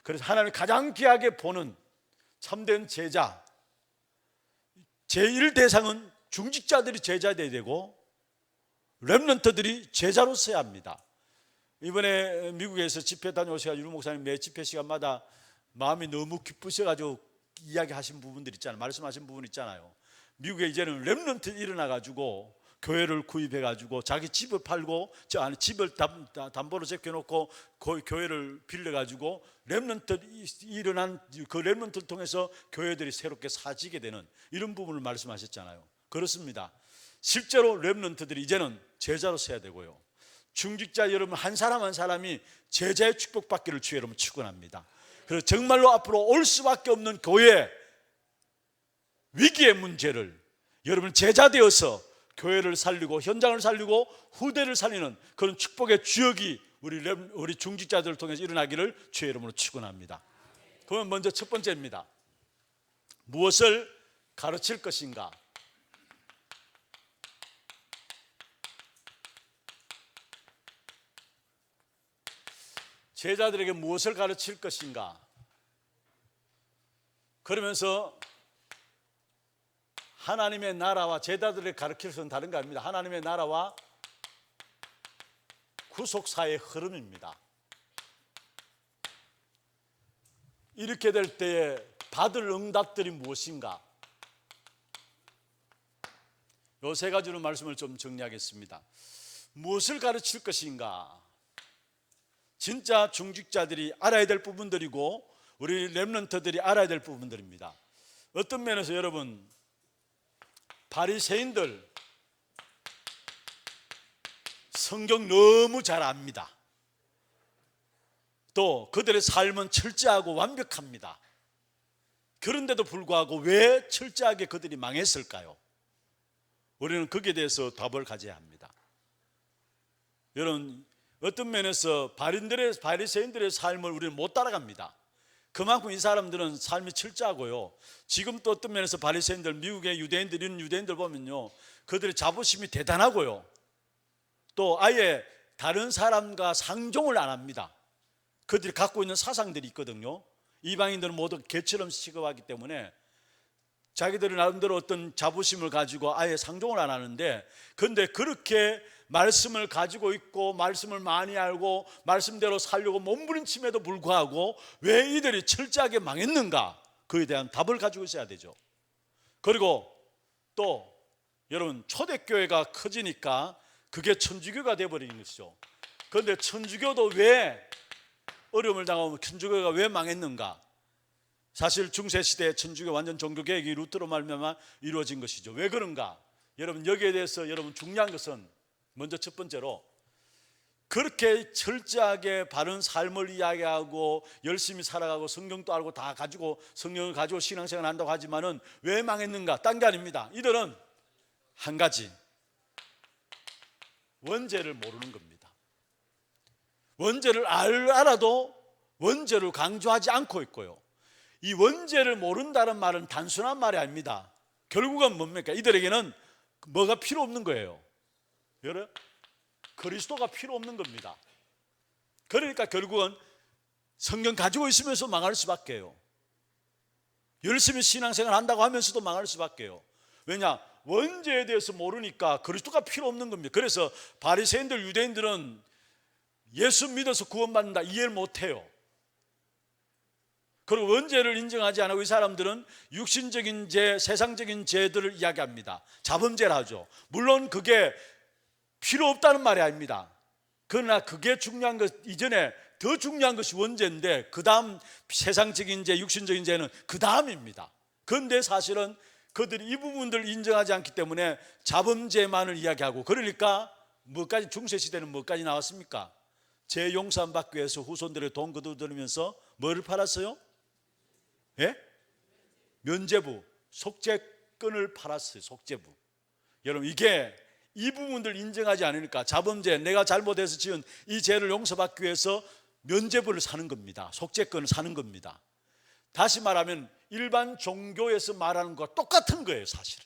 그래서 하나님이 가장 귀하게 보는 참된 제자, 제1대상은 중직자들이 제자 되어야 되고 렘넌트들이 제자로 서야 합니다. 이번에 미국에서 집회 다녀오셔서 윤 목사님 매 집회 시간마다 마음이 너무 기쁘셔가지고 이야기하신 부분들 있잖아요. 말씀하신 부분 있잖아요. 미국에 이제는 렘넌트 일어나가지고 교회를 구입해가지고 자기 집을 팔고 저 안에 집을 담보로 제껴놓고 교회를 빌려가지고 렘넌트 일어난 그 렘넌트를 통해서 교회들이 새롭게 사지게 되는 이런 부분을 말씀하셨잖아요. 그렇습니다. 실제로 렘넌트들이 이제는 제자로 서야 되고요. 중직자 여러분 한 사람 한 사람이 제자의 축복받기를 주의 이름으로 축원합니다. 그래서 정말로 앞으로 올 수밖에 없는 교회 위기의 문제를 여러분 제자 되어서 교회를 살리고 현장을 살리고 후대를 살리는 그런 축복의 주역이 우리 중직자들을 통해서 일어나기를 주의 이름으로 축원합니다. 그러면 먼저 첫 번째입니다. 무엇을 가르칠 것인가? 제자들에게 무엇을 가르칠 것인가? 그러면서 하나님의 나라와 제자들에게 가르칠 것은 다른 거 아닙니다. 하나님의 나라와 구속사의 흐름입니다. 이렇게 될 때에 받을 응답들이 무엇인가? 요 세 가지로 말씀을 좀 정리하겠습니다. 무엇을 가르칠 것인가? 진짜 중직자들이 알아야 될 부분들이고 우리 렘넌트들이 알아야 될 부분들입니다. 어떤 면에서 여러분 바리새인들 성경 너무 잘 압니다. 또 그들의 삶은 철저하고 완벽합니다. 그런데도 불구하고 왜 철저하게 그들이 망했을까요? 우리는 거기에 대해서 답을 가져야 합니다. 여러분 어떤 면에서 바리새인들의 삶을 우리는 못 따라갑니다. 그만큼 이 사람들은 삶이 철저하고요. 지금 또 어떤 면에서 바리새인들, 미국의 유대인들, 이런 유대인들 보면요, 그들의 자부심이 대단하고요. 또 아예 다른 사람과 상종을 안 합니다. 그들이 갖고 있는 사상들이 있거든요. 이방인들은 모두 개처럼 취급하기 때문에 자기들은 나름대로 어떤 자부심을 가지고 아예 상종을 안 하는데, 그런데 그렇게 말씀을 가지고 있고 말씀을 많이 알고 말씀대로 살려고 몸부림침에도 불구하고 왜 이들이 철저하게 망했는가? 그에 대한 답을 가지고 있어야 되죠. 그리고 또 여러분 초대교회가 커지니까 그게 천주교가 되어버리는 것이죠. 그런데 천주교도 왜 어려움을 당하고 천주교가 왜 망했는가? 사실 중세시대에 천주교 완전 종교개혁이 루터로 말미암아 이루어진 것이죠. 왜 그런가? 여러분 여기에 대해서 여러분 중요한 것은 먼저 첫 번째로 그렇게 철저하게 바른 삶을 이야기하고 열심히 살아가고 성경도 알고 다 가지고 성경을 가지고 신앙생활 한다고 하지만은 왜 망했는가? 딴 게 아닙니다. 이들은 한 가지 원죄를 모르는 겁니다. 원죄를 알아도 원죄를 강조하지 않고 있고요. 이 원죄를 모른다는 말은 단순한 말이 아닙니다. 결국은 뭡니까? 이들에게는 뭐가 필요 없는 거예요. 여러분, 그리스도가 필요 없는 겁니다. 그러니까 결국은 성경 가지고 있으면서 망할 수밖에요. 열심히 신앙생활 한다고 하면서도 망할 수밖에요. 왜냐? 원죄에 대해서 모르니까 그리스도가 필요 없는 겁니다. 그래서 바리새인들, 유대인들은 예수 믿어서 구원받는다 이해를 못해요. 그리고 원죄를 인정하지 않고 이 사람들은 육신적인 죄, 세상적인 죄들을 이야기합니다. 자범죄라 하죠. 물론 그게 필요 없다는 말이 아닙니다. 그러나 그게 중요한 것 이전에 더 중요한 것이 원죄인데 그 다음 세상적인 죄, 육신적인 죄는 그 다음입니다. 그런데 사실은 그들이 이 부분들을 인정하지 않기 때문에 자범죄만을 이야기하고, 그러니까 뭐까지, 중세시대는 뭐까지 나왔습니까? 죄 용서함 받기 위해서 후손들의 돈 거두들면서 뭐를 팔았어요? 예? 면죄부, 속죄권을 팔았어요. 속죄부. 여러분, 이게 이 부분들 인정하지 않으니까 자범죄, 내가 잘못해서 지은 이 죄를 용서받기 위해서 면죄부를 사는 겁니다. 속죄권을 사는 겁니다. 다시 말하면 일반 종교에서 말하는 것과 똑같은 거예요, 사실은.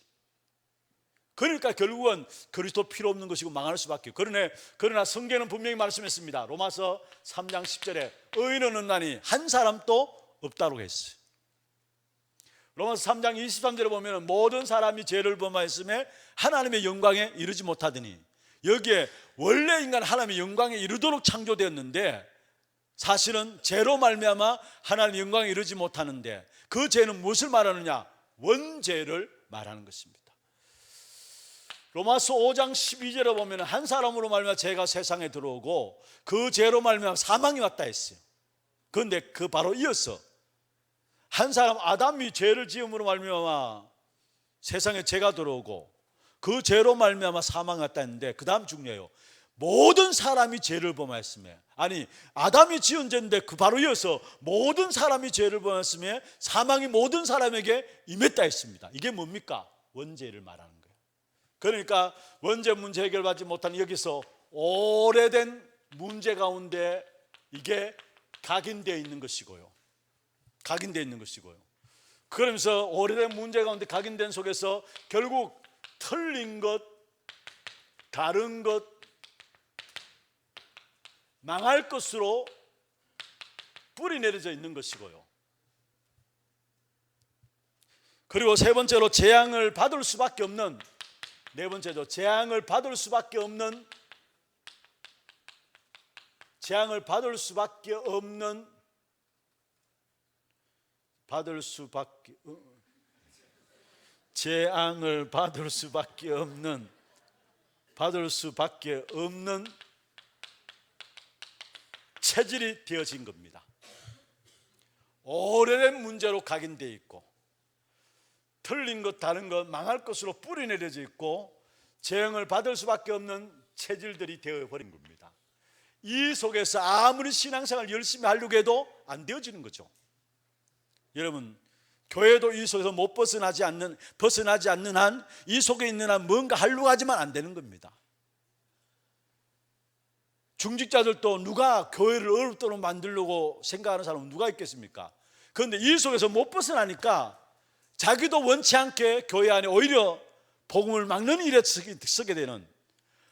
그러니까 결국은 그리스도 필요 없는 것이고 망할 수밖에. 그러나 성경은 분명히 말씀했습니다. 로마서 3장 10절에 의인은 없나니 한 사람도 없다고 했어요. 로마서 3장 23절에 보면 모든 사람이 죄를 범하였음에 하나님의 영광에 이르지 못하더니, 여기에 원래 인간 하나님의 영광에 이르도록 창조되었는데 사실은 죄로 말미암아 하나님의 영광에 이르지 못하는데, 그 죄는 무엇을 말하느냐? 원죄를 말하는 것입니다. 로마서 5장 12절에 보면 한 사람으로 말미암아 죄가 세상에 들어오고 그 죄로 말미암아 사망이 왔다 했어요. 그런데 그 바로 이어서 한 사람 아담이 죄를 지음으로 말미암아 세상에 죄가 들어오고 그 죄로 말미암아 사망이 왔다 했는데 그 다음 중요해요. 모든 사람이 죄를 범하였으며, 아니 아담이 지은 죄인데 그 바로 이어서 모든 사람이 죄를 범하였으며 사망이 모든 사람에게 임했다 했습니다. 이게 뭡니까? 원죄를 말하는 거예요. 그러니까 원죄 문제 해결받지 못한 여기서 오래된 문제 가운데 이게 각인되어 있는 것이고요. 각인되어 있는 것이고요. 그러면서 오래된 문제 가운데 각인된 속에서 결국 틀린 것, 다른 것, 망할 것으로 뿌리 내려져 있는 것이고요. 그리고 세 번째로 재앙을 받을 수밖에 없는, 네 번째로 재앙을 받을 수밖에 없는, 재앙을 받을 수밖에 없는, 재앙을 받을 수밖에 없는 체질이 되어진 겁니다. 오래된 문제로 각인되어 있고 틀린 것, 다른 것, 망할 것으로 뿌리 내려져 있고 재앙을 받을 수밖에 없는 체질들이 되어버린 겁니다. 이 속에서 아무리 신앙생활을 열심히 하려고 해도 안 되어지는 거죠. 여러분, 교회도 이 속에서 못 벗어나지 않는 한, 이 속에 있는 한 뭔가 하려고 하지만 안 되는 겁니다. 중직자들도 누가 교회를 어렵도록 만들려고 생각하는 사람은 누가 있겠습니까? 그런데 이 속에서 못 벗어나니까 자기도 원치 않게 교회 안에 오히려 복음을 막는 일에 쓰게 되는,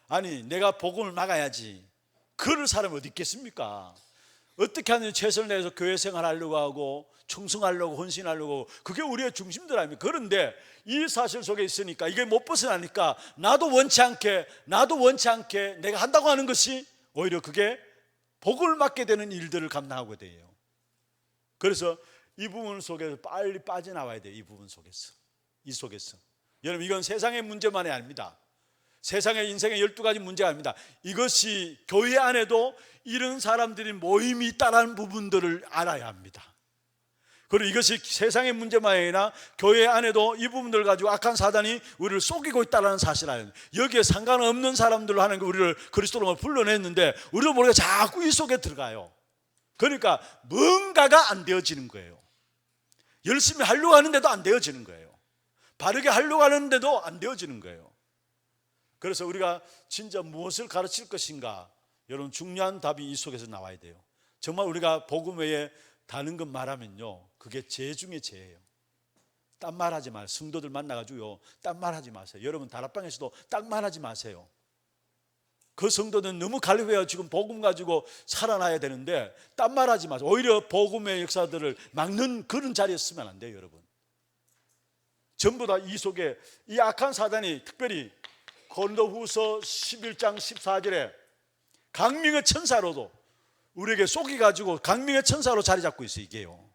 아니 내가 복음을 막아야지, 그럴 사람이 어디 있겠습니까? 어떻게 하면 최선을 다해서 교회 생활하려고 하고 충성하려고 헌신하려고, 그게 우리의 중심들 아닙니까? 그런데 이 사실 속에 있으니까 이게 못 벗어나니까 나도 원치 않게 내가 한다고 하는 것이 오히려 그게 복을 맞게 되는 일들을 감당하게 돼요. 그래서 이 부분 속에서 빨리 빠져나와야 돼요. 이 부분 속에서, 이 속에서. 여러분, 이건 세상의 문제만이 아닙니다. 세상의 인생의 12가지 문제가 아닙니다. 이것이 교회 안에도 이런 사람들이 모임이 있다는 부분들을 알아야 합니다. 그리고 이것이 세상의 문제만이 아니라 교회 안에도 이 부분들을 가지고 악한 사단이 우리를 속이고 있다는 사실을 알아야 합니다. 여기에 상관없는 사람들로 하는 거 우리를 그리스도로 불러냈는데 우리도 모르게 자꾸 이 속에 들어가요. 그러니까 뭔가가 안 되어지는 거예요. 열심히 하려고 하는데도 안 되어지는 거예요. 바르게 하려고 하는데도 안 되어지는 거예요. 그래서 우리가 진짜 무엇을 가르칠 것인가, 여러분 중요한 답이 이 속에서 나와야 돼요. 정말 우리가 복음 외에 다른 것 말하면요, 그게 죄 중에 죄예요. 딴 말하지 마세요. 성도들 만나가지고요, 딴 말하지 마세요. 여러분 다락방에서도 딴 말하지 마세요. 그 성도들은 너무 갈급해요. 지금 복음 가지고 살아나야 되는데 딴 말하지 마세요. 오히려 복음의 역사들을 막는 그런 자리에 쓰면 안 돼요. 여러분 전부 다 이 속에 이 악한 사단이, 특별히 고린도후서 11장 14절에 강림의 천사로도 우리에게 속이가지고 강림의 천사로 자리 잡고 있어요, 이게요.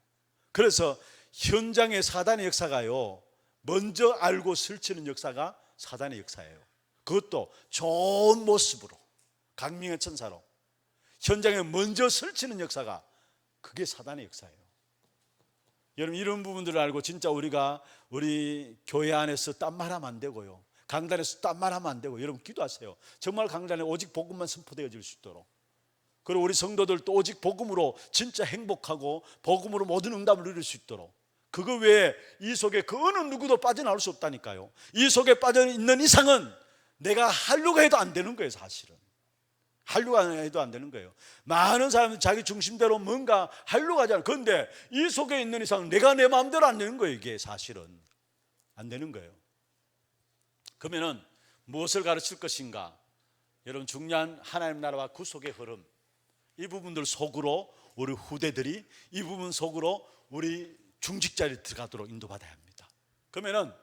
그래서 현장의 사단의 역사가요, 먼저 알고 설치는 역사가 사단의 역사예요. 그것도 좋은 모습으로, 강림의 천사로 현장에 먼저 설치는 역사가, 그게 사단의 역사예요. 여러분, 이런 부분들을 알고 진짜 우리가 우리 교회 안에서 딴말하면 안 되고요, 강단에서 딴말하면 안 되고, 여러분 기도하세요. 정말 강단에 오직 복음만 선포되어질 수 있도록. 그리고 우리 성도들도 오직 복음으로 진짜 행복하고 복음으로 모든 응답을 누릴 수 있도록. 그거 외에 이 속에 그 어느 누구도 빠져나올 수 없다니까요. 이 속에 빠져 있는 이상은 내가 하려고 해도 안 되는 거예요. 사실은 하려고 해도 안 되는 거예요. 많은 사람은 자기 중심대로 뭔가 하려고 하잖아요. 그런데 이 속에 있는 이상은 내가 내 마음대로 안 되는 거예요. 이게 사실은 안 되는 거예요. 그러면은 무엇을 가르칠 것인가? 여러분, 중요한 하나님 나라와 구속의 흐름, 이 부분들 속으로 우리 후대들이, 이 부분 속으로 우리 중직자들이 들어가도록 인도받아야 합니다. 그러면은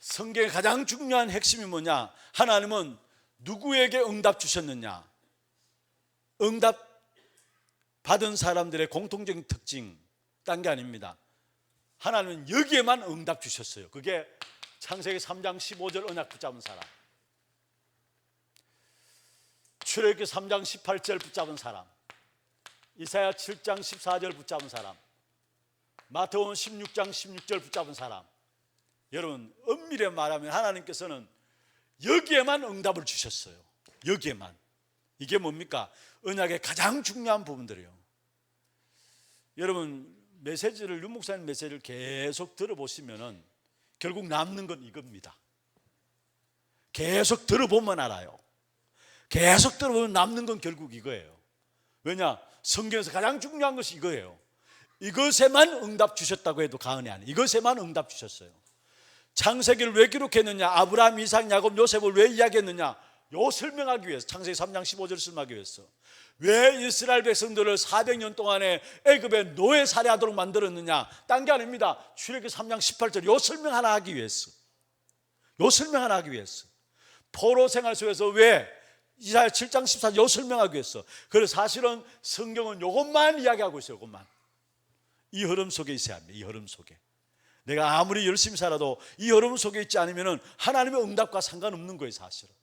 성경의 가장 중요한 핵심이 뭐냐? 하나님은 누구에게 응답 주셨느냐? 응답 받은 사람들의 공통적인 특징, 딴 게 아닙니다. 하나님은 여기에만 응답 주셨어요. 그게 창세기 3장 15절 언약 붙잡은 사람, 출애굽기 3장 18절 붙잡은 사람, 이사야 7장 14절 붙잡은 사람, 마태복음 16장 16절 붙잡은 사람. 여러분, 엄밀히 말하면 하나님께서는 여기에만 응답을 주셨어요. 여기에만. 이게 뭡니까? 언약의 가장 중요한 부분들이에요. 여러분, 메시지를, 윤 목사님 메시지를 계속 들어보시면은 결국 남는 건 이겁니다. 계속 들어보면 알아요. 계속 들어보면 남는 건 결국 이거예요. 왜냐? 성경에서 가장 중요한 것이 이거예요. 이것에만 응답 주셨다고 해도 과언이 아니에요. 이것에만 응답 주셨어요. 창세기를 왜 기록했느냐? 아브라함, 이삭, 야곱, 요셉을 왜 이야기했느냐? 요 설명하기 위해서. 창세기 3장 15절을 설명하기 위해서. 왜 이스라엘 백성들을 400년 동안에 애굽에 노예 살해하도록 만들었느냐? 딴 게 아닙니다. 출애굽기 3장 18절 요 설명 하나 하기 위해서. 요 설명 하나 하기 위해서. 포로 생활 속에서 왜 이사야 7장 14절 요 설명하기 위해서. 그래서 사실은 성경은 요것만 이야기하고 있어요. 요것만. 이 흐름 속에 있어야 합니다. 이 흐름 속에. 내가 아무리 열심히 살아도 이 흐름 속에 있지 않으면 하나님의 응답과 상관없는 거예요. 사실은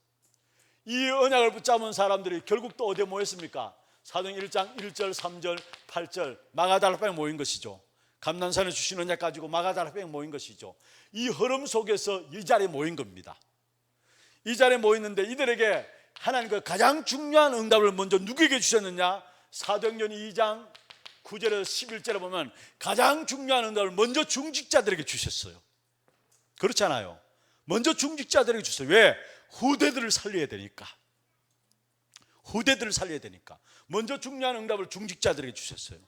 이 언약을 붙잡은 사람들이 결국 또 어디에 모였습니까? 사도행 1장 1절 3절 8절 마가다락방에 모인 것이죠. 감난산에 주신 언약 가지고 마가다락방에 모인 것이죠. 이 흐름 속에서 이 자리에 모인 겁니다. 이 자리에 모였는데 이들에게 하나님께서 가장 중요한 응답을 먼저 누구에게 주셨느냐? 사도행전 2장 9절에서 11절에 보면 가장 중요한 응답을 먼저 중직자들에게 주셨어요. 그렇잖아요. 먼저 중직자들에게 주셨어요. 왜? 후대들을 살려야 되니까. 후대들을 살려야 되니까 먼저 중요한 응답을 중직자들에게 주셨어요.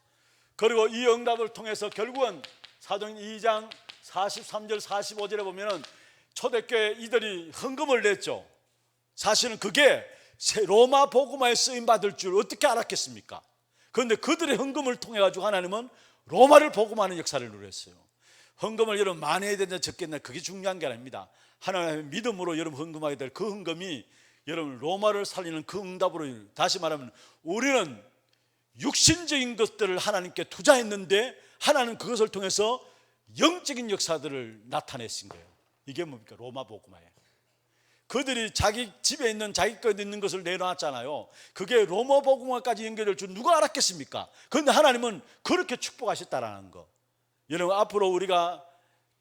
그리고 이 응답을 통해서 결국은 사도행전 2장 43절 45절에 보면 초대교회 이들이 헌금을 냈죠. 사실은 그게 로마 복음화에 쓰임받을 줄 어떻게 알았겠습니까? 그런데 그들의 헌금을 통해 가지고 하나님은 로마를 복음하는 역사를 누렸어요. 헌금을 여러분 많이 해야 되냐 적겠냐 그게 중요한 게 아닙니다. 하나님의 믿음으로 여러분 헌금하게 될 그 헌금이 여러분 로마를 살리는 그 응답으로, 다시 말하면 우리는 육신적인 것들을 하나님께 투자했는데 하나님 그것을 통해서 영적인 역사들을 나타내신 거예요. 이게 뭡니까? 로마 복음화예요. 그들이 자기 집에 있는 자기 것 있는 것을 내놓았잖아요. 그게 로마 복음화까지 연결될 줄 누가 알았겠습니까? 그런데 하나님은 그렇게 축복하셨다라는 거. 여러분, 앞으로 우리가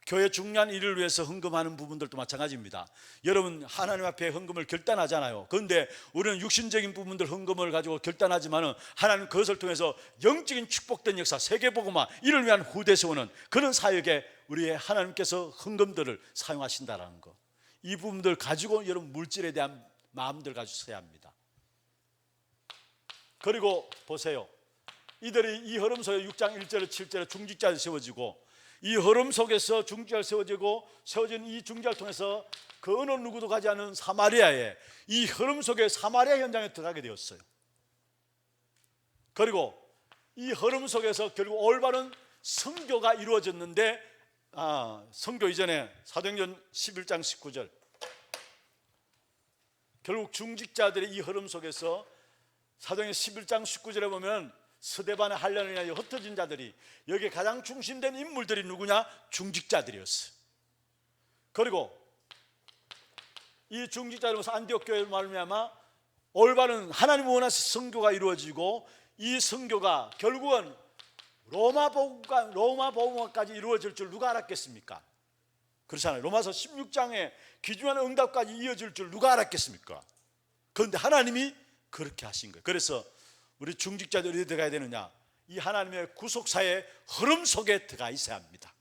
교회 중요한 일을 위해서 헌금하는 부분들도 마찬가지입니다. 여러분, 하나님 앞에 헌금을 결단하잖아요. 그런데 우리는 육신적인 부분들 헌금을 가지고 결단하지만은 하나님 그것을 통해서 영적인 축복된 역사, 세계복음화 이를 위한 후대 세우는 그런 사역에 우리의 하나님께서 헌금들을 사용하신다라는 거. 이 부분들 가지고 여러분 물질에 대한 마음들 가지고 서야 합니다. 그리고 보세요. 이들이 이 흐름 속에 6장 1절에 7절에 중직자를 세워지고, 이 흐름 속에서 중직자를 세워지고 세워진 이 중직자를 통해서 그 어느 누구도 가지 않은 사마리아에, 이 흐름 속에 사마리아 현장에 들어가게 되었어요. 그리고 이 흐름 속에서 결국 올바른 선교가 이루어졌는데, 선교 이전에 사도행전 11장 19절 결국 중직자들의 이 흐름 속에서 사도행전 11장 19절에 보면 스데반의 한란을 인하여 흩어진 자들이, 여기에 가장 중심된 인물들이 누구냐? 중직자들이었어요. 그리고 이 중직자들로서 안디옥 교회를 말미암아 올바른 하나님 원하신 선교가 이루어지고, 이 선교가 결국은 로마 복음화까지 이루어질 줄 누가 알았겠습니까? 그렇잖아요. 로마서 16장에 귀중한 응답까지 이어질 줄 누가 알았겠습니까? 그런데 하나님이 그렇게 하신 거예요. 그래서 우리 중직자들이 어디에 들어가야 되느냐? 이 하나님의 구속사의 흐름 속에 들어가 있어야 합니다.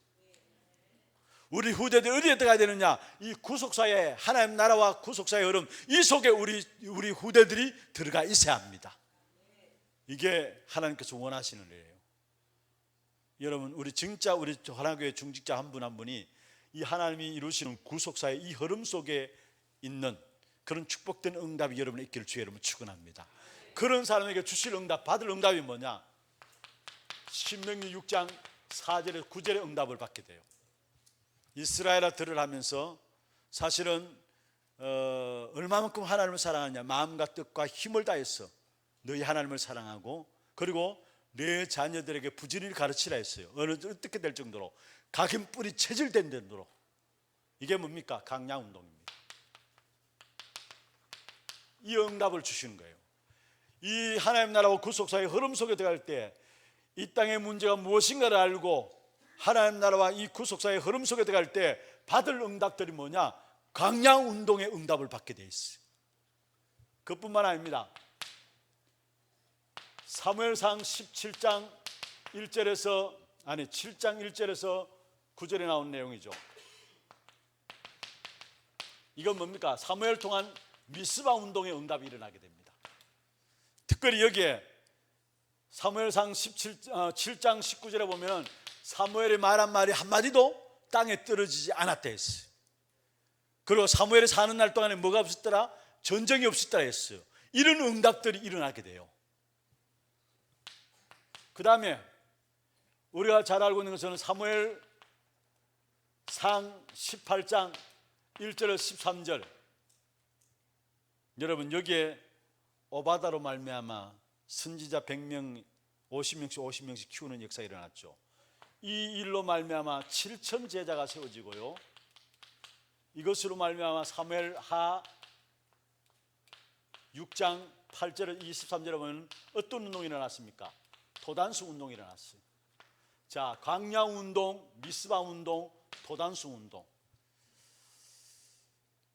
우리 후대들이 어디에 들어가야 되느냐? 이 구속사의, 하나님 나라와 구속사의 흐름, 이 속에 우리 후대들이 들어가 있어야 합니다. 이게 하나님께서 원하시는 일이에요. 여러분, 우리 하나교회 중직자 한 분 한 분이 이 하나님이 이루시는 구속사의 이 흐름 속에 있는 그런 축복된 응답이 여러분의 있기를 주의 이름으로 축원합니다. 그런 사람에게 주실 응답, 받을 응답이 뭐냐? 신명기 6장 4절에서 9절의 응답을 받게 돼요. 이스라엘아 들으라 하면서 사실은 얼마만큼 하나님을 사랑하냐? 마음과 뜻과 힘을 다해서 너희 하나님을 사랑하고, 그리고 내 자녀들에게 부지런히 가르치라 했어요. 어떻게 될 정도로? 각인 뿌리 체질된 정도로. 이게 뭡니까? 강량운동입니다. 이 응답을 주시는 거예요. 이 하나님 나라와 구속사의 흐름 속에 들어갈 때 이 땅의 문제가 무엇인가를 알고 하나님 나라와 이 구속사의 흐름 속에 들어갈 때 받을 응답들이 뭐냐? 강량운동의 응답을 받게 돼 있어요. 그뿐만 아닙니다. 사무엘상 7장 1절에서 9절에 나온 내용이죠. 이건 뭡니까? 사무엘 통한 미스바 운동의 응답이 일어나게 됩니다. 특별히 여기에 사무엘상 7장 19절에 보면 사무엘이 말한 말이 한마디도 땅에 떨어지지 않았다 했어요. 그리고 사무엘이 사는 날 동안에 뭐가 없었더라? 전쟁이 없었더라 했어요. 이런 응답들이 일어나게 돼요. 그 다음에 우리가 잘 알고 있는 것은 사무엘상 18장 1절에서 13절. 여러분, 여기에 오바다로 말미암아 선지자 100명 50명씩 키우는 역사가 일어났죠. 이 일로 말미암아 7천 제자가 세워지고요, 이것으로 말미암아 사무엘하 6장 8절에서 23절에 보면 어떤 운동이 일어났습니까? 도단수 운동이 일어났어요. 자, 광야운동, 미스바 운동, 도단수 운동.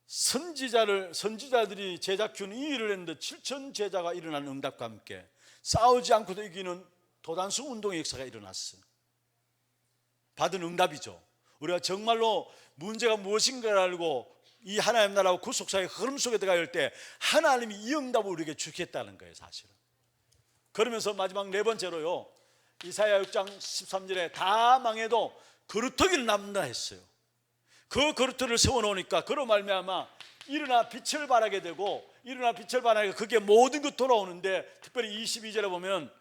선지자들이 제자 키우는 이 일을 했는데 7천 제자가 일어나는 응답과 함께 싸우지 않고도 이기는 도단수 운동의 역사가 일어났어요. 받은 응답이죠. 우리가 정말로 문제가 무엇인가를 알고 이 하나님 나라와 구속사의 흐름 속에 들어갈 때 하나님이 이 응답을 우리에게 주겠다는 거예요, 사실은. 그러면서 마지막 네 번째로요, 이사야 6장 13절에 다 망해도 거루터기를 남는다 했어요. 그 거루터기를 세워놓으니까 그로 말미암아 일어나 빛을 발하게 되고, 일어나 빛을 발하니까 그게 모든 것 돌아오는데, 특별히 22절에 보면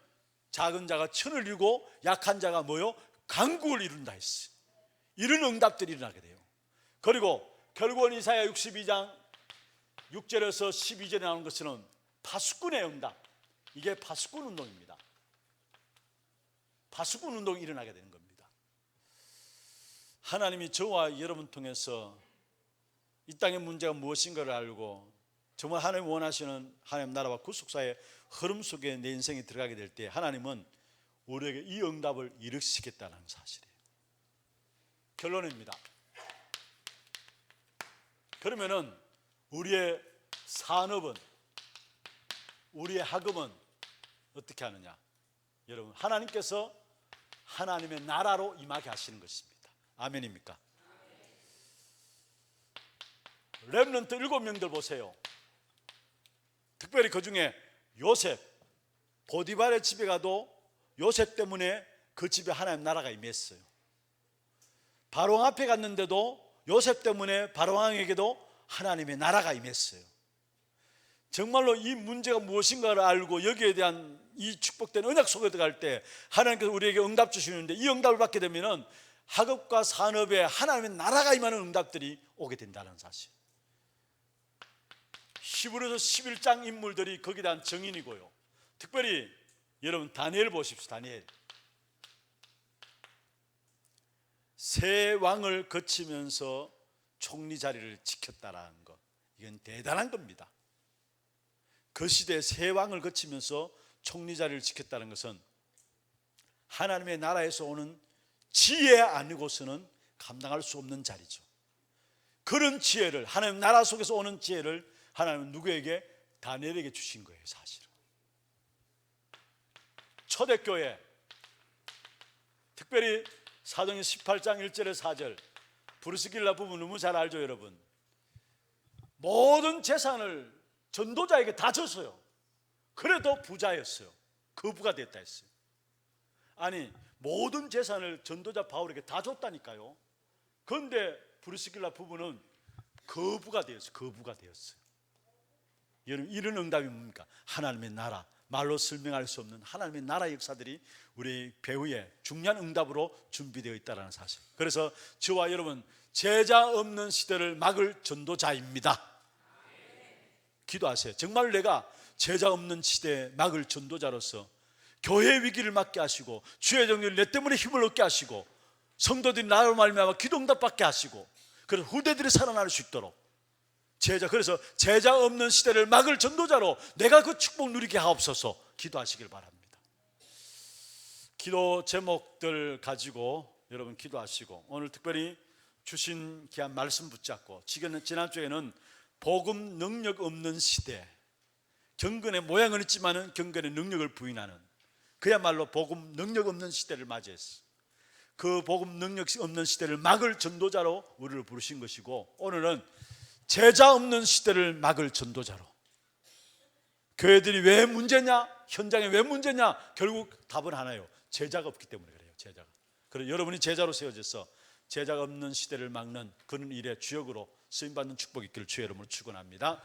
작은 자가 천을 이루고 약한 자가 뭐요? 강국을 이룬다 했어요. 이런 응답들이 일어나게 돼요. 그리고 결국은 이사야 62장 6절에서 12절에 나오는 것은 파수꾼의 응답. 이게 파수꾼 운동입니다. 파수꾼 운동이 일어나게 되는 겁니다. 하나님이 저와 여러분 통해서 이 땅의 문제가 무엇인가를 알고 정말 하나님 원하시는 하나님 나라와 구속사의 흐름 속에 내 인생이 들어가게 될 때 하나님은 우리에게 이 응답을 이루시겠다는 사실이에요. 결론입니다. 그러면은 우리의 산업은, 우리의 학업은 어떻게 하느냐? 여러분, 하나님께서 하나님의 나라로 임하게 하시는 것입니다. 아멘입니까? 렘넌트 7명들 보세요. 특별히 그 중에 요셉, 보디발의 집에 가도 요셉 때문에 그 집에 하나님 나라가 임했어요. 바로왕 앞에 갔는데도 요셉 때문에 바로왕에게도 하나님의 나라가 임했어요. 정말로 이 문제가 무엇인가를 알고 여기에 대한 이 축복된 언약 속에 들어갈 때 하나님께서 우리에게 응답 주시는데, 이 응답을 받게 되면은 학업과 산업에 하나님의 나라가 임하는 응답들이 오게 된다는 사실. 히브리서 11장 인물들이 거기에 대한 증인이고요, 특별히 여러분 다니엘 보십시오. 다니엘. 세 왕을 거치면서 총리 자리를 지켰다라는 것, 이건 대단한 겁니다. 그 시대에 세 왕을 거치면서 총리 자리를 지켰다는 것은 하나님의 나라에서 오는 지혜 아니고서는 감당할 수 없는 자리죠. 그런 지혜를, 하나님 나라 속에서 오는 지혜를 하나님은 누구에게? 다니엘에게 주신 거예요. 사실은 초대교회, 특별히 사도행전 18장 1절에 4절, 브루스길라 부부 너무 잘 알죠 여러분. 모든 재산을 전도자에게 다 줬어요. 그래도 부자였어요. 거부가 됐다 했어요. 아니, 모든 재산을 전도자 바울에게 다 줬다니까요. 그런데 브루스길라 부부는 거부가 되었어요. 거부가 되었어요. 여러분, 이런 응답이 뭡니까? 하나님의 나라, 말로 설명할 수 없는 하나님의 나라 역사들이 우리 배후에 중요한 응답으로 준비되어 있다는 사실. 그래서 저와 여러분, 제자 없는 시대를 막을 전도자입니다. 기도하세요. 정말 내가 제자 없는 시대에 막을 전도자로서 교회 위기를 막게 하시고 주의 정리를 내 때문에 힘을 얻게 하시고 성도들이 나로 말미암아 기도 응답받게 하시고 그래서 후대들이 살아날 수 있도록 그래서 제자 없는 시대를 막을 전도자로 내가 그 축복 누리게 하옵소서 기도하시길 바랍니다. 기도 제목들 가지고 여러분 기도하시고 오늘 특별히 주신 귀한 말씀 붙잡고 지난주에는 복음 능력 없는 시대, 경건의 모양은 있지만 경건의 능력을 부인하는 그야말로 복음 능력 없는 시대를 맞이했어요. 그 복음 능력 없는 시대를 막을 전도자로 우리를 부르신 것이고 오늘은 제자 없는 시대를 막을 전도자로. 교회들이 왜 문제냐? 현장에 왜 문제냐? 결국 답은 하나예요. 제자가 없기 때문에 그래요. 제자가. 그래서 여러분이 제자로 세워져서 제자가 없는 시대를 막는 그런 일의 주역으로 쓰임받는 축복이 있기를 주의 이름으로 축원합니다.